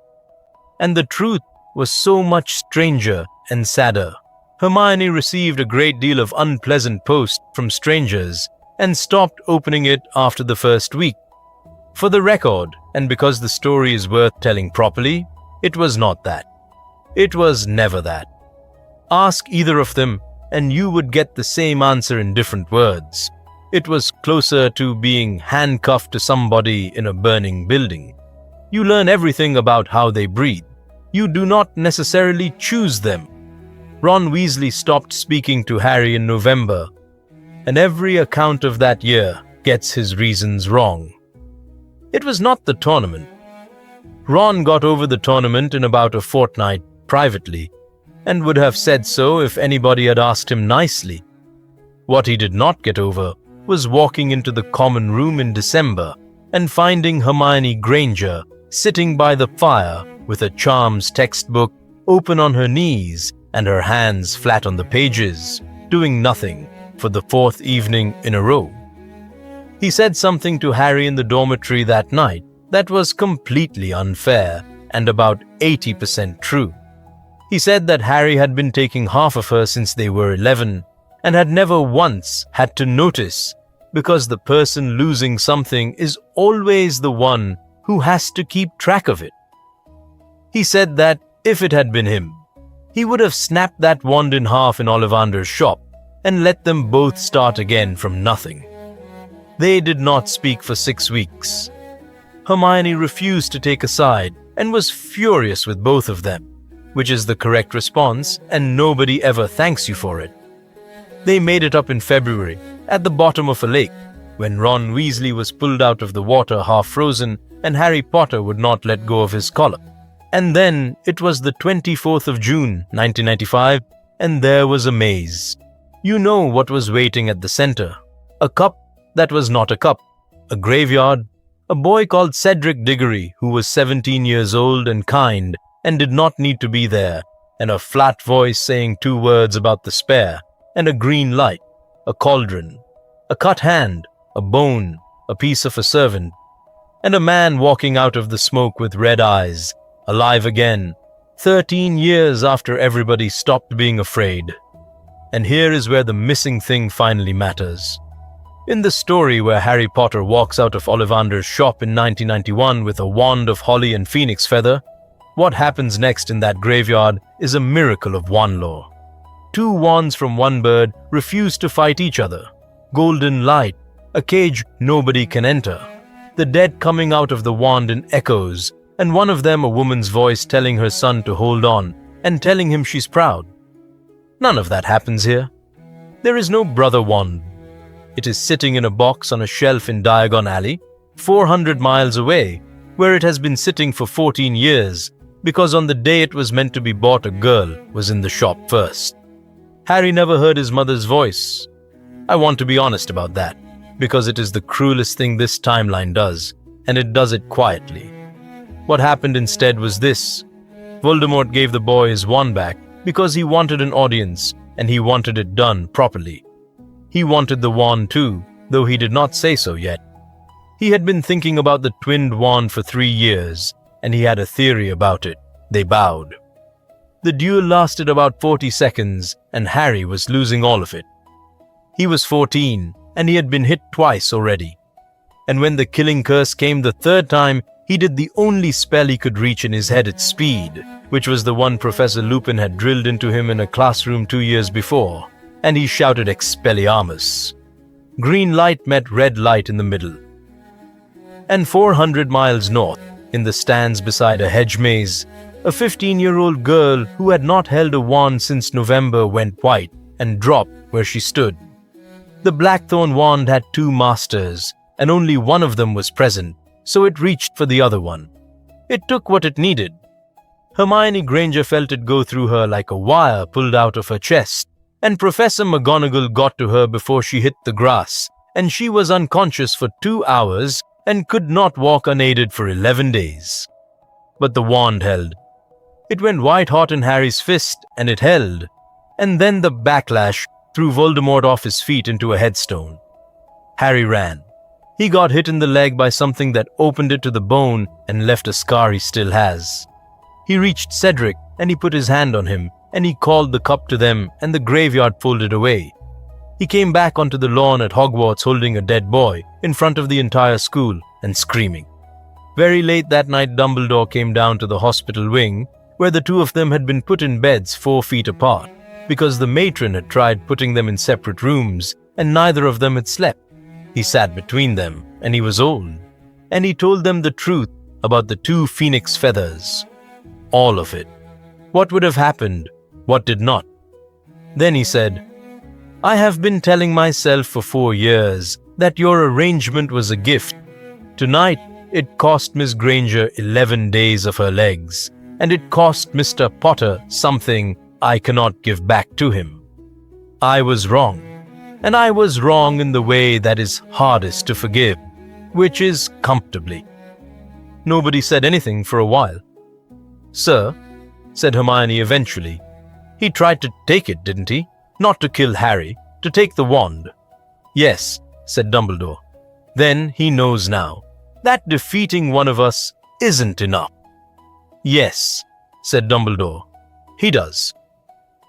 And the truth was so much stranger and sadder. Hermione received a great deal of unpleasant posts from strangers and stopped opening it after the first week. For the record, and because the story is worth telling properly, it was not that. It was never that. Ask either of them, and you would get the same answer in different words. It was closer to being handcuffed to somebody in a burning building. You learn everything about how they breathe. You do not necessarily choose them. Ron Weasley stopped speaking to Harry in November, and every account of that year gets his reasons wrong. It was not the tournament. Ron got over the tournament in about a fortnight privately, and would have said so if anybody had asked him nicely. What he did not get over was walking into the common room in December and finding Hermione Granger sitting by the fire with a charms textbook open on her knees and her hands flat on the pages, doing nothing for the 4th evening in a row. He said something to Harry in the dormitory that night that was completely unfair and about 80% true. He said that Harry had been taking half of her since they were 11 and had never once had to notice, because the person losing something is always the one who has to keep track of it. He said that If it had been him, he would have snapped that wand in half in Ollivander's shop and let them both start again from nothing. They did not speak for 6 weeks. Hermione refused to take a side and was furious with both of them, which is the correct response, and nobody ever thanks you for it. They made it up in February, at the bottom of a lake, when Ron Weasley was pulled out of the water half frozen and Harry Potter would not let go of his collar. And then it was the 24th of June, 1995, and there was a maze. You know what was waiting at the center. A cup that was not a cup. A graveyard. A boy called Cedric Diggory, who was 17 years old and kind and did not need to be there, and a flat voice saying 2 words about the spare, and a green light, a cauldron, a cut hand, a bone, a piece of a servant, and a man walking out of the smoke with red eyes, alive again, 13 years after everybody stopped being afraid. And here is where the missing thing finally matters. In the story where Harry Potter walks out of Ollivander's shop in 1991 with a wand of holly and phoenix feather, what happens next in that graveyard is a miracle of wand lore. 2 wands from one bird refuse to fight each other. Golden light, a cage nobody can enter. The dead coming out of the wand in echoes, and one of them a woman's voice telling her son to hold on and telling him she's proud. None of that happens here. There is no brother wand. It is sitting in a box on a shelf in Diagon Alley, 400 miles away, where it has been sitting for 14 years, because on the day it was meant to be bought, a girl was in the shop first. Harry never heard his mother's voice. I want to be honest about that, because it is the cruelest thing this timeline does, and it does it quietly. What happened instead was this. Voldemort gave the boy his wand back because he wanted an audience, and he wanted it done properly. He wanted the wand too, though he did not say so yet. He had been thinking about the twinned wand for 3 years, and he had a theory about it. They bowed. The duel lasted about 40 seconds, and Harry was losing all of it. He was 14, and he had been hit twice already. And when the killing curse came the 3rd time, he did the only spell he could reach in his head at speed, which was the one Professor Lupin had drilled into him in a classroom 2 years before, and he shouted Expelliarmus. Green light met red light in the middle. And 400 miles north, in the stands beside a hedge maze, a 15-year-old girl who had not held a wand since November went white and dropped where she stood. The blackthorn wand had 2 masters, and only one of them was present, so it reached for the other one. It took what it needed. Hermione Granger felt it go through her like a wire pulled out of her chest, and Professor McGonagall got to her before she hit the grass, and she was unconscious for 2 hours and could not walk unaided for 11 days. But the wand held. It went white-hot in Harry's fist, and it held. And then the backlash threw Voldemort off his feet into a headstone. Harry ran. He got hit in the leg by something that opened it to the bone and left a scar he still has. He reached Cedric, and he put his hand on him, and he called the cup to them, and the graveyard folded away. He came back onto the lawn at Hogwarts holding a dead boy in front of the entire school and screaming. Very late that night, Dumbledore came down to the hospital wing, where the 2 of them had been put in beds 4 feet apart, because the matron had tried putting them in separate rooms, and neither of them had slept. He sat between them, and he was old, and he told them the truth about the 2 phoenix feathers. All of it. What would have happened, what did not. Then he said, I have been telling myself for 4 years that your arrangement was a gift. Tonight, it cost Miss Granger 11 days of her legs, and it cost Mr. Potter something I cannot give back to him. I was wrong, and I was wrong in the way that is hardest to forgive, which is comfortably. Nobody said anything for a while. Sir, said Hermione eventually, he tried to take it, didn't he? Not to kill Harry, to take the wand. Yes, said Dumbledore. Then he knows now. That defeating one of us isn't enough. Yes, said Dumbledore. He does.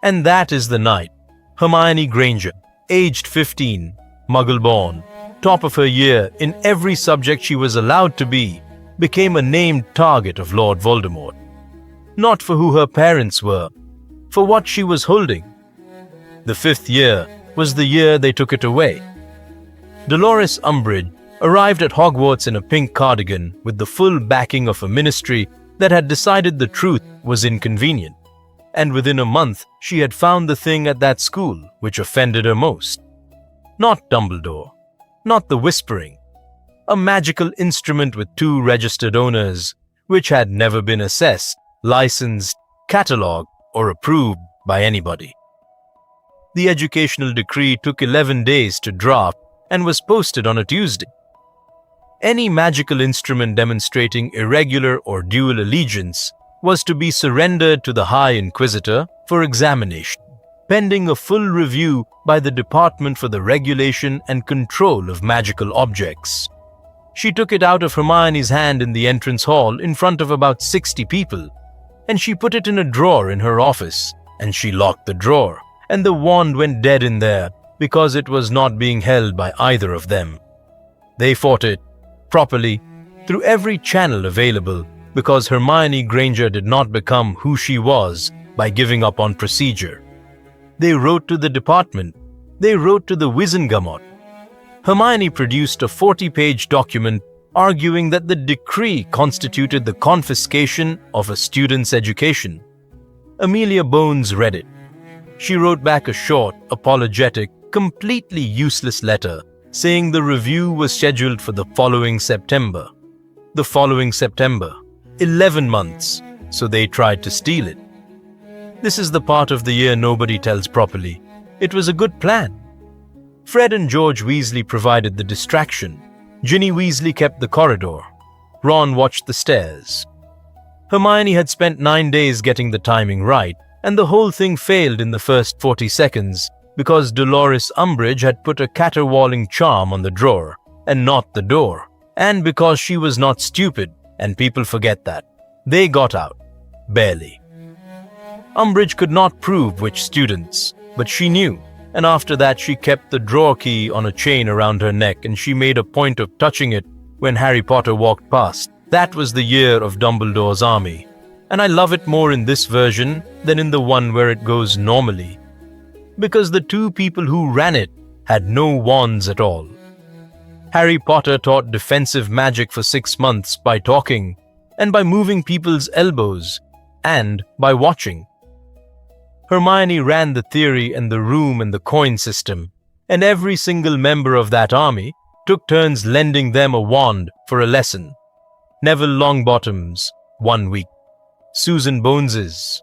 And that is the night Hermione Granger, aged 15, Muggle-born, top of her year in every subject she was allowed to be, became a named target of Lord Voldemort. not for who her parents were, for what she was holding. The 5th year was the year they took it away. Dolores Umbridge arrived at Hogwarts in a pink cardigan with the full backing of a ministry that had decided the truth was inconvenient. And within a month, she had found the thing at that school which offended her most. Not Dumbledore, not the whispering, a magical instrument with 2 registered owners, which had never been assessed, licensed, catalogued, or approved by anybody. The educational decree took 11 days to draft and was posted on a Tuesday. Any magical instrument demonstrating irregular or dual allegiance was to be surrendered to the High Inquisitor for examination, pending a full review by the Department for the Regulation and Control of Magical Objects. She took it out of Hermione's hand in the entrance hall in front of about 60 people, and she put it in a drawer in her office, and she locked the drawer, and the wand went dead in there because it was not being held by either of them. They fought it, properly, through every channel available, because Hermione Granger did not become who she was by giving up on procedure. They wrote to the department. They wrote to the Wizengamot. Hermione produced a 40-page document arguing that the decree constituted the confiscation of a student's education. Amelia Bones read it. She wrote back a short, apologetic, completely useless letter saying the review was scheduled for the following September. The following September. 11 months, so they tried to steal it. This is the part of the year nobody tells properly. It was a good plan. Fred and George Weasley provided the distraction. Ginny Weasley kept the corridor. Ron watched the stairs. Hermione had spent 9 days getting the timing right, and the whole thing failed in the first 40 seconds because Dolores Umbridge had put a caterwauling charm on the drawer and not the door, and because she was not stupid, and people forget that. They got out. Barely. Umbridge could not prove which students, but she knew, and after that she kept the drawer key on a chain around her neck and she made a point of touching it when Harry Potter walked past. That was the year of Dumbledore's army, and I love it more in this version than in the one where it goes normally, because the 2 people who ran it had no wands at all. Harry Potter taught defensive magic for 6 months by talking, and by moving people's elbows, and by watching. Hermione ran the theory and the room and the coin system, and every single member of that army took turns lending them a wand for a lesson. Neville Longbottom's 1 week. Susan Bones's.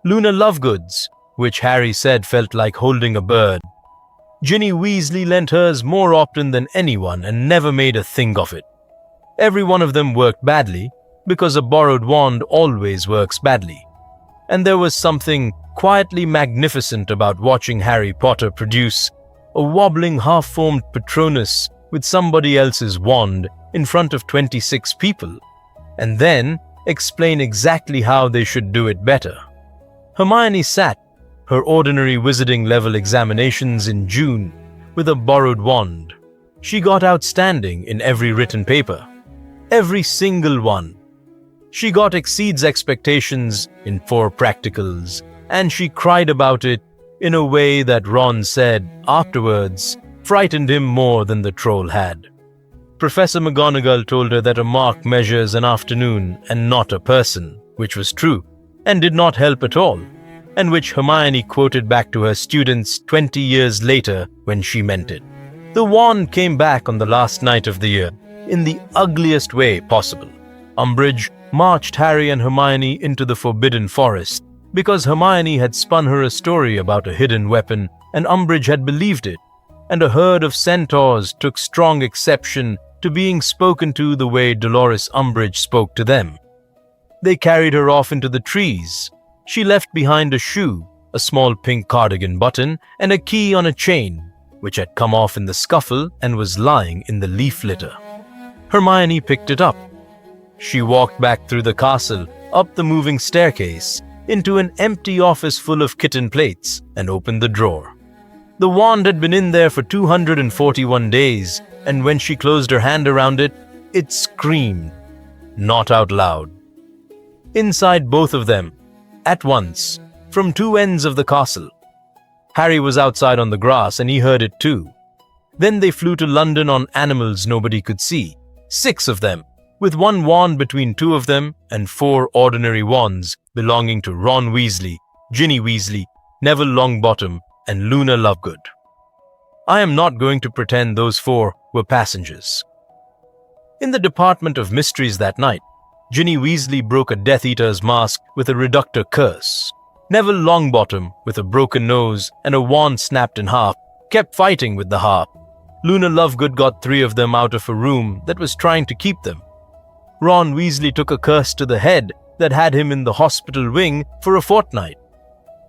Luna Lovegood's, which Harry said felt like holding a bird. Ginny Weasley lent hers more often than anyone and never made a thing of it. Every one of them worked badly, because a borrowed wand always works badly. And there was something quietly magnificent about watching Harry Potter produce a wobbling half-formed Patronus with somebody else's wand in front of 26 people, and then explain exactly how they should do it better. Hermione sat her ordinary wizarding level examinations in June with a borrowed wand. She got outstanding in every written paper. Every single one. She got exceeds expectations in 4 practicals, and she cried about it in a way that Ron said afterwards frightened him more than the troll had. Professor McGonagall told her that a mark measures an afternoon and not a person, which was true, and did not help at all, and which Hermione quoted back to her students 20 years later when she meant it. The wand came back on the last night of the year, in the ugliest way possible. Umbridge marched Harry and Hermione into the Forbidden Forest, because Hermione had spun her a story about a hidden weapon, and Umbridge had believed it, and a herd of centaurs took strong exception to being spoken to the way Dolores Umbridge spoke to them. They carried her off into the trees. She left behind a shoe, a small pink cardigan button, and a key on a chain, which had come off in the scuffle and was lying in the leaf litter. Hermione picked it up. She walked back through the castle, up the moving staircase, into an empty office full of kitten plates, and opened the drawer. The wand had been in there for 241 days, and when she closed her hand around it, it screamed, not out loud. Inside both of them at once, from two ends of the castle. Harry was outside on the grass and he heard it too. Then they flew to London on animals nobody could see, 6 of them, with one wand between 2 of them and 4 ordinary wands belonging to Ron Weasley, Ginny Weasley, Neville Longbottom, and Luna Lovegood. I am not going to pretend those 4 were passengers. In the Department of Mysteries that night, Ginny Weasley broke a Death Eater's mask with a reductor curse. Neville Longbottom, with a broken nose and a wand snapped in half, kept fighting with the harp. Luna Lovegood got 3 of them out of a room that was trying to keep them. Ron Weasley took a curse to the head that had him in the hospital wing for a fortnight.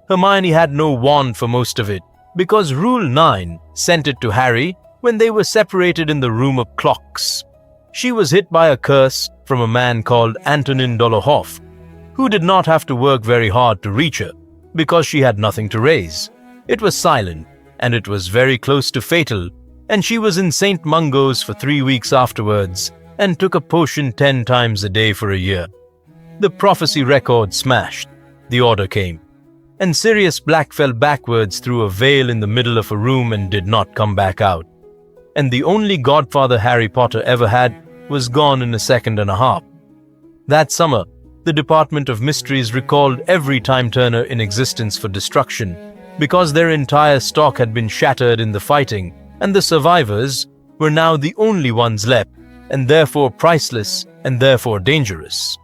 Hermione had no wand for most of it, because Rule 9 sent it to Harry when they were separated in the room of clocks. She was hit by a curse from a man called Antonin Dolohov, who did not have to work very hard to reach her, because she had nothing to raise. It was silent, and it was very close to fatal, and she was in St. Mungo's for 3 weeks afterwards, and took a potion 10 times a day for a year. The prophecy record smashed. The order came, and Sirius Black fell backwards through a veil in the middle of a room and did not come back out. And the only godfather Harry Potter ever had was gone in a second and a half. That summer, the Department of Mysteries recalled every time-turner in existence for destruction, because their entire stock had been shattered in the fighting, and the survivors were now the only ones left, and therefore priceless and therefore dangerous.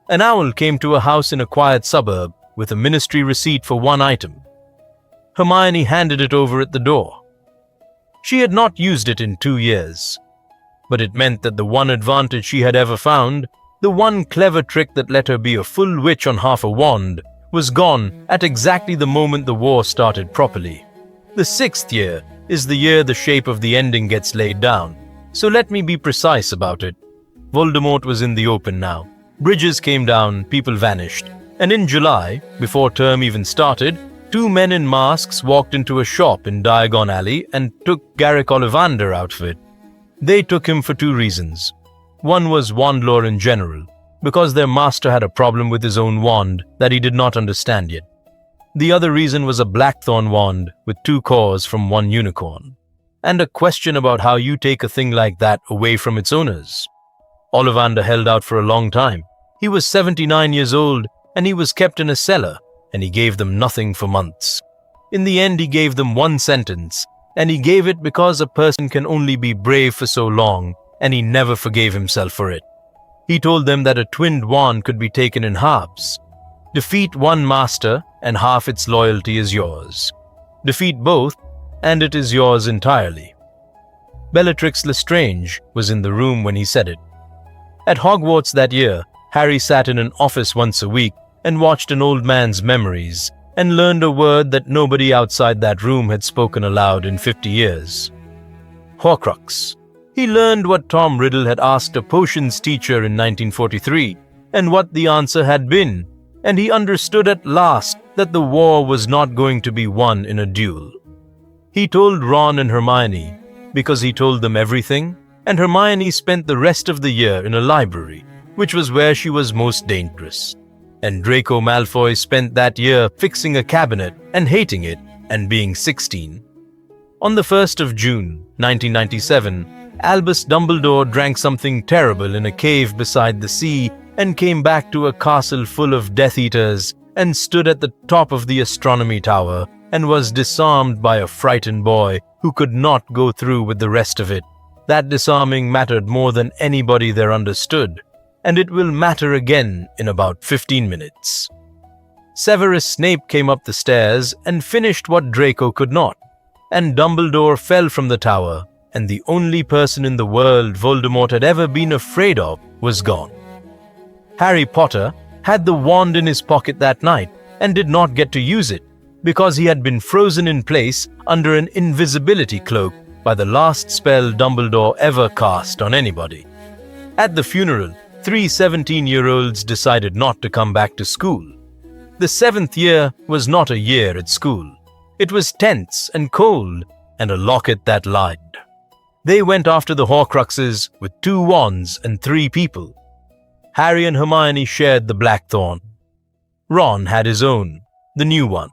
An owl came to a house in a quiet suburb with a ministry receipt for 1 item. Hermione handed it over at the door. She had not used it in 2 years, but it meant that the one advantage she had ever found, the one clever trick that let her be a full witch on half a wand, was gone at exactly the moment the war started properly. The 6th year is the year the shape of the ending gets laid down, so let me be precise about it. Voldemort was in the open now. Bridges came down, people vanished, and in July, before term even started, 2 men in masks walked into a shop in Diagon Alley and took Garrick Ollivander out of it. They took him for 2 reasons. One was wand lore in general, because their master had a problem with his own wand that he did not understand yet. The other reason was a blackthorn wand with 2 cores from 1 unicorn, and a question about how you take a thing like that away from its owners. Ollivander held out for a long time. He was 79 years old, and he was kept in a cellar, and he gave them nothing for months. In the end, he gave them 1 sentence, and he gave it because a person can only be brave for so long, and he never forgave himself for it. He told them that a twinned wand could be taken in halves. Defeat one master, and half its loyalty is yours. Defeat both, and it is yours entirely. Bellatrix Lestrange was in the room when he said it. At Hogwarts that year, Harry sat in an office once a week and watched an old man's memories, and learned a word that nobody outside that room had spoken aloud in 50 years. Horcrux. He learned what Tom Riddle had asked a potions teacher in 1943, and what the answer had been, and he understood at last that the war was not going to be won in a duel. He told Ron and Hermione, because he told them everything, and Hermione spent the rest of the year in a library, which was where she was most dangerous. And Draco Malfoy spent that year fixing a cabinet and hating it and being 16. On the 1st of June, 1997, Albus Dumbledore drank something terrible in a cave beside the sea and came back to a castle full of Death Eaters and stood at the top of the astronomy tower and was disarmed by a frightened boy who could not go through with the rest of it. That disarming mattered more than anybody there understood, and it will matter again in about 15 minutes. Severus Snape came up the stairs and finished what Draco could not, and Dumbledore fell from the tower, and the only person in the world Voldemort had ever been afraid of was gone. Harry Potter had the wand in his pocket that night and did not get to use it because he had been frozen in place under an invisibility cloak by the last spell Dumbledore ever cast on anybody. At the funeral, 3 17-year-olds decided not to come back to school. The 7th year was not a year at school. It was tense and cold, and a locket that lied. They went after the Horcruxes with 2 wands and 3 people. Harry and Hermione shared the blackthorn. Ron had his own, the new one,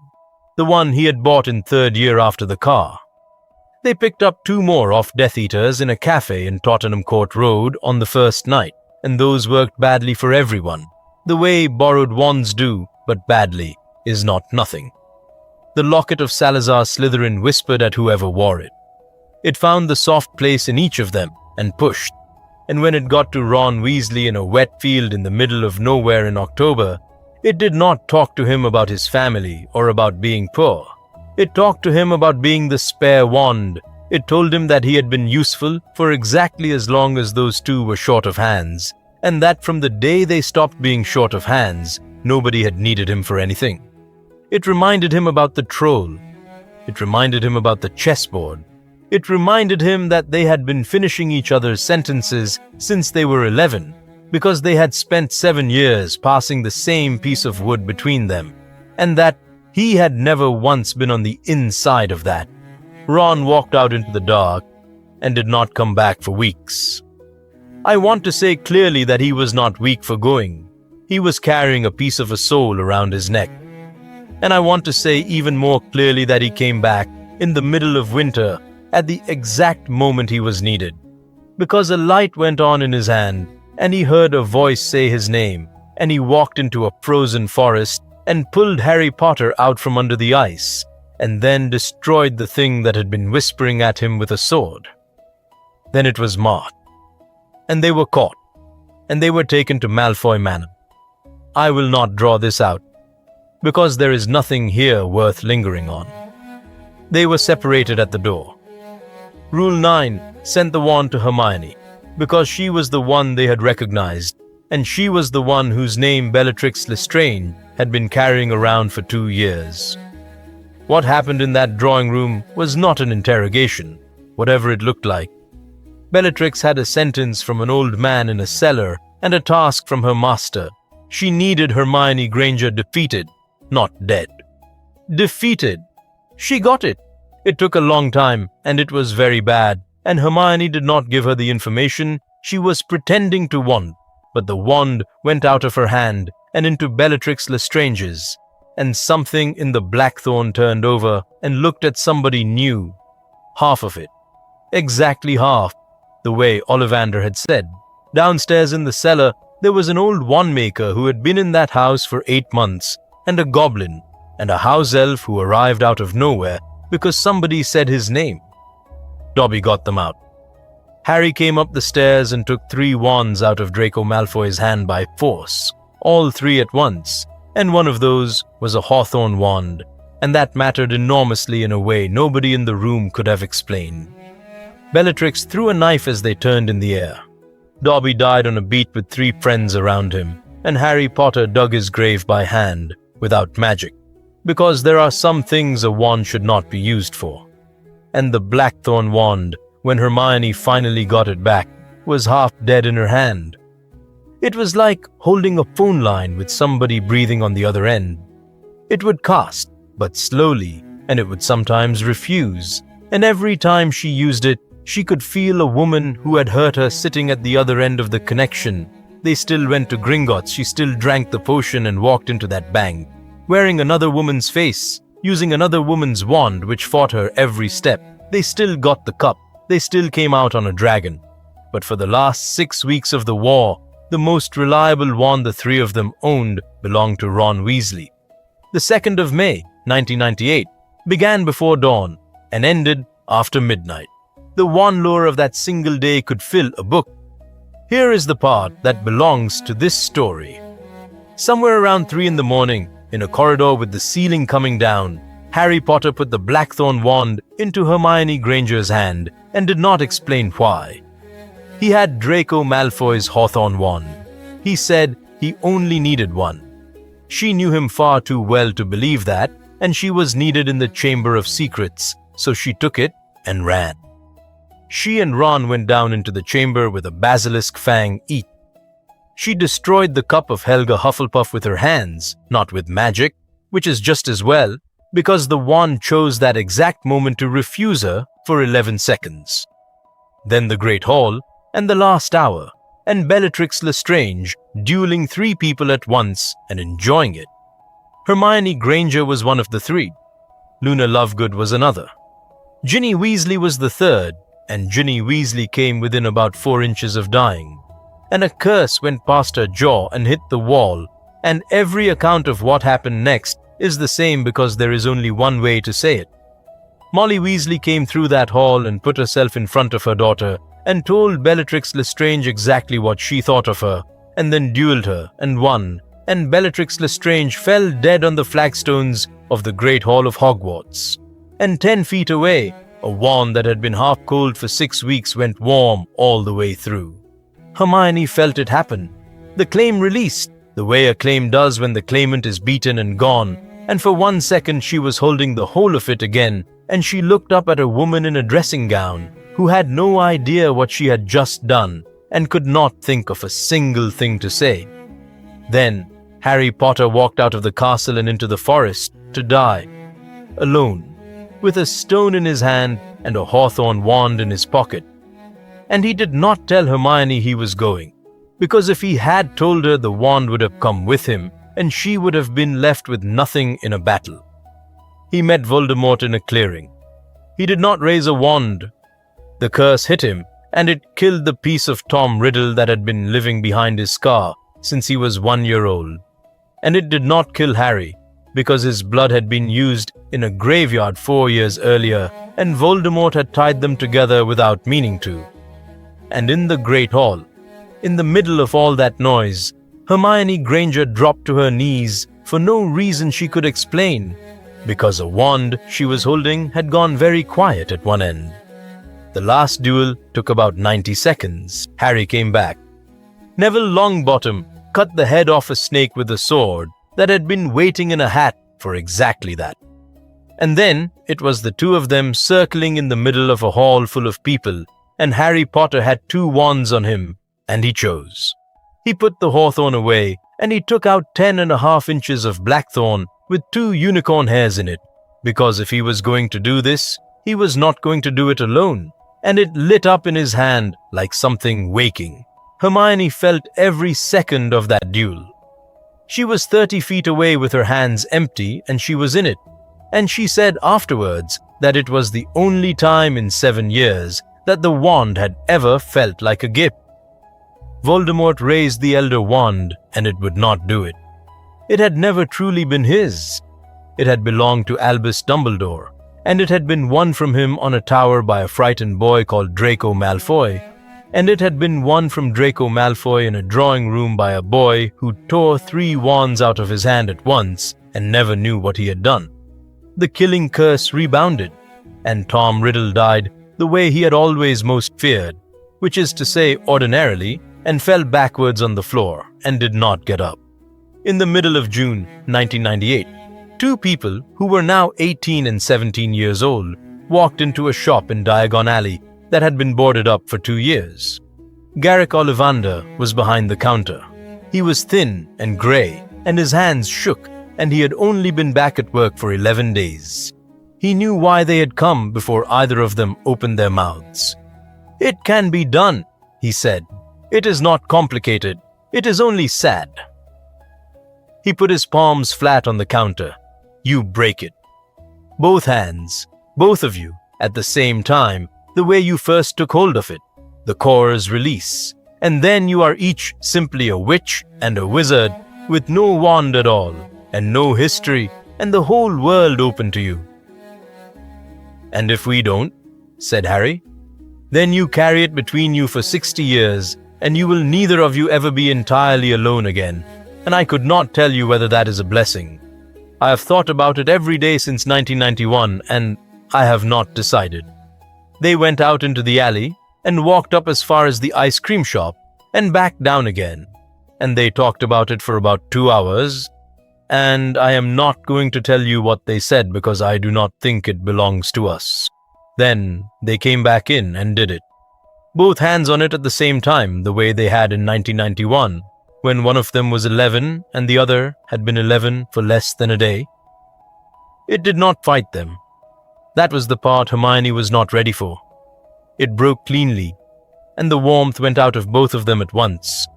the one he had bought in third year after the car. They picked up 2 more off Death Eaters in a cafe in Tottenham Court Road on the first night, and those worked badly for everyone, the way borrowed wands do, but badly is not nothing. The locket of Salazar Slytherin whispered at whoever wore it. It found the soft place in each of them and pushed, and when it got to Ron Weasley in a wet field in the middle of nowhere in October, it did not talk to him about his family or about being poor. It talked to him about being the spare wand. It told him that he had been useful for exactly as long as those 2 were short of hands, and that from the day they stopped being short of hands, nobody had needed him for anything. It reminded him about the troll. It reminded him about the chessboard. It reminded him that they had been finishing each other's sentences since they were 11, because they had spent 7 years passing the same piece of wood between them, and that he had never once been on the inside of that. Ron walked out into the dark and did not come back for weeks. I want to say clearly that he was not weak for going. He was carrying a piece of a soul around his neck. And I want to say even more clearly that he came back in the middle of winter at the exact moment he was needed, because a light went on in his hand and he heard a voice say his name, and he walked into a frozen forest and pulled Harry Potter out from under the ice, and then destroyed the thing that had been whispering at him with a sword. Then it was March, and they were caught, and they were taken to Malfoy Manor. I will not draw this out, because there is nothing here worth lingering on. They were separated at the door. Rule 9 sent the wand to Hermione, because she was the one they had recognized, and she was the one whose name Bellatrix Lestrange had been carrying around for 2 years. What happened in that drawing room was not an interrogation, whatever it looked like. Bellatrix had a sentence from an old man in a cellar and a task from her master. She needed Hermione Granger defeated, not dead. Defeated. She got it. It took a long time, and it was very bad, and Hermione did not give her the information she was pretending to want, but the wand went out of her hand and into Bellatrix Lestrange's, and something in the blackthorn turned over and looked at somebody new. Half of it. Exactly half, the way Ollivander had said. Downstairs in the cellar, there was an old wand-maker who had been in that house for 8 months, and a goblin, and a house elf who arrived out of nowhere because somebody said his name. Dobby got them out. Harry came up the stairs and took 3 wands out of Draco Malfoy's hand by force, all 3 at once, and one of those was a hawthorn wand, and that mattered enormously in a way nobody in the room could have explained. Bellatrix threw a knife as they turned in the air. Dobby died on a beat with 3 friends around him, and Harry Potter dug his grave by hand, without magic, because there are some things a wand should not be used for. And the blackthorn wand, when Hermione finally got it back, was half dead in her hand. It was like holding a phone line with somebody breathing on the other end. It would cast, but slowly, and it would sometimes refuse, and every time she used it, she could feel a woman who had hurt her sitting at the other end of the connection. They still went to Gringotts, she still drank the potion and walked into that bank, wearing another woman's face, using another woman's wand which fought her every step. They still got the cup, they still came out on a dragon. But for the last 6 weeks of the war, the most reliable wand the 3 of them owned belonged to Ron Weasley. The 2nd of May, 1998, began before dawn and ended after midnight. The wand lore of that single day could fill a book. Here is the part that belongs to this story. Somewhere around 3 in the morning, in a corridor with the ceiling coming down, Harry Potter put the blackthorn wand into Hermione Granger's hand and did not explain why. He had Draco Malfoy's hawthorn wand. He said he only needed one. She knew him far too well to believe that, and she was needed in the Chamber of Secrets, so she took it and ran. She and Ron went down into the chamber with a basilisk fang each. She destroyed the cup of Helga Hufflepuff with her hands, not with magic, which is just as well, because the wand chose that exact moment to refuse her for 11 seconds. Then the Great Hall, and the last hour, and Bellatrix Lestrange dueling 3 people at once and enjoying it. Hermione Granger was one of the three. Luna Lovegood was another. Ginny Weasley was the third, and Ginny Weasley came within about 4 inches of dying. And a curse went past her jaw and hit the wall, and every account of what happened next is the same because there is only one way to say it. Molly Weasley came through that hall and put herself in front of her daughter and told Bellatrix Lestrange exactly what she thought of her, and then duelled her and won, and Bellatrix Lestrange fell dead on the flagstones of the Great Hall of Hogwarts. And 10 feet away, a wand that had been half cold for 6 weeks went warm all the way through. Hermione felt it happen. The claim released, the way a claim does when the claimant is beaten and gone, and for 1 second she was holding the whole of it again, and she looked up at a woman in a dressing gown who had no idea what she had just done and could not think of a single thing to say. Then Harry Potter walked out of the castle and into the forest to die, alone, with a stone in his hand and a hawthorn wand in his pocket. And he did not tell Hermione he was going, because if he had told her, the wand would have come with him, and she would have been left with nothing in a battle. He met Voldemort in a clearing. He did not raise a wand. The curse hit him, and it killed the piece of Tom Riddle that had been living behind his scar since he was 1 year old. And it did not kill Harry, because his blood had been used in a graveyard 4 years earlier, and Voldemort had tied them together without meaning to. And in the Great Hall, in the middle of all that noise, Hermione Granger dropped to her knees for no reason she could explain, because a wand she was holding had gone very quiet at one end. The last duel took about 90 seconds. Harry came back. Neville Longbottom cut the head off a snake with a sword that had been waiting in a hat for exactly that. And then it was the two of them circling in the middle of a hall full of people, and Harry Potter had 2 wands on him, and he chose. He put the hawthorn away, and he took out 10.5 inches of blackthorn with 2 unicorn hairs in it, because if he was going to do this, he was not going to do it alone, and it lit up in his hand like something waking. Hermione felt every second of that duel. She was 30 feet away with her hands empty, and she was in it, and she said afterwards that it was the only time in 7 years that the wand had ever felt like a gift. Voldemort raised the Elder Wand, and it would not do it. It had never truly been his. It had belonged to Albus Dumbledore, and it had been won from him on a tower by a frightened boy called Draco Malfoy, and it had been won from Draco Malfoy in a drawing room by a boy who tore 3 wands out of his hand at once and never knew what he had done. The killing curse rebounded, and Tom Riddle died the way he had always most feared, which is to say ordinarily, and fell backwards on the floor and did not get up. In the middle of June 1998, 2 people who were now 18 and 17 years old walked into a shop in Diagon Alley that had been boarded up for 2 years. Garrick Ollivander was behind the counter. He was thin and grey, and his hands shook, and he had only been back at work for 11 days. He knew why they had come before either of them opened their mouths. "It can be done," he said. "It is not complicated. It is only sad." He put his palms flat on the counter. "You break it. Both hands, both of you, at the same time, the way you first took hold of it, the cores release, and then you are each simply a witch and a wizard with no wand at all, and no history, and the whole world open to you." "And if we don't," said Harry, "then you carry it between you for 60 years, and you will neither of you ever be entirely alone again, and I could not tell you whether that is a blessing. I have thought about it every day since 1991, and I have not decided." They went out into the alley and walked up as far as the ice cream shop and back down again, and they talked about it for about 2 hours, and I am not going to tell you what they said because I do not think it belongs to us. Then they came back in and did it. Both hands on it at the same time, the way they had in 1991, when one of them was 11 and the other had been 11 for less than a day. It did not fight them. That was the part Hermione was not ready for. It broke cleanly, and the warmth went out of both of them at once,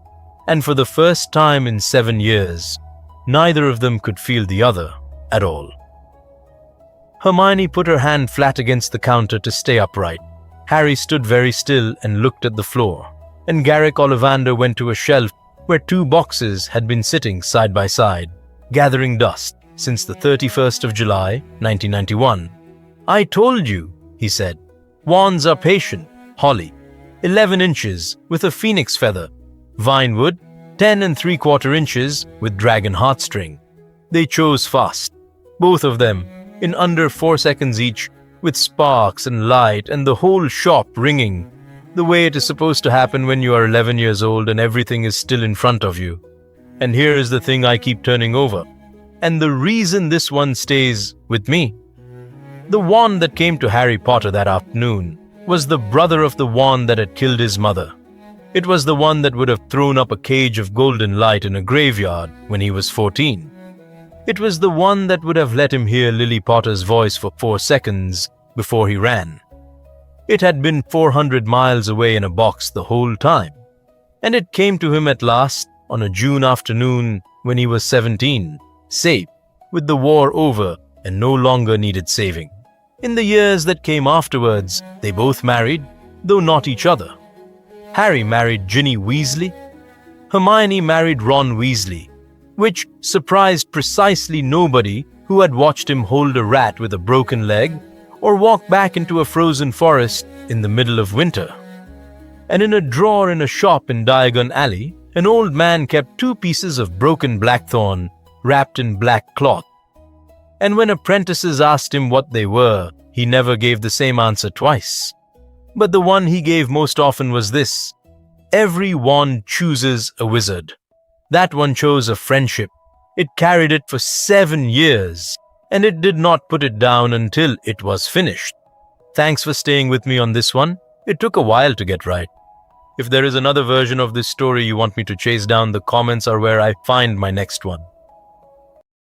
and for the first time in 7 years, Neither of them could feel the other at all. Hermione put her hand flat against the counter to stay upright. Harry stood very still and looked at the floor, and Garrick Ollivander went to a shelf where 2 boxes had been sitting side by side, gathering dust since the 31st of July, 1991. "I told you," he said. "Wands are patient. Holly, 11 inches with a phoenix feather. Vinewood, 10 3/4 inches with dragon heartstring." They chose fast, both of them, in under 4 seconds each, with sparks and light and the whole shop ringing, the way it is supposed to happen when you are 11 years old and everything is still in front of you. And here is the thing I keep turning over, and the reason this one stays with me. The wand that came to Harry Potter that afternoon was the brother of the wand that had killed his mother. It was the one that would have thrown up a cage of golden light in a graveyard when he was 14. It was the one that would have let him hear Lily Potter's voice for 4 seconds before he ran. It had been 400 miles away in a box the whole time, and it came to him at last on a June afternoon when he was 17, safe, with the war over and no longer needed saving. In the years that came afterwards, they both married, though not each other. Harry married Ginny Weasley. Hermione married Ron Weasley, which surprised precisely nobody who had watched him hold a rat with a broken leg or walk back into a frozen forest in the middle of winter. And in a drawer in a shop in Diagon Alley, an old man kept 2 pieces of broken blackthorn wrapped in black cloth. And when apprentices asked him what they were, he never gave the same answer twice. But the one he gave most often was this: "Every wand chooses a wizard." That one chose a friendship. It carried it for 7 years, and it did not put it down until it was finished. Thanks for staying with me on this one. It took a while to get right. If there is another version of this story you want me to chase down, the comments are where I find my next one.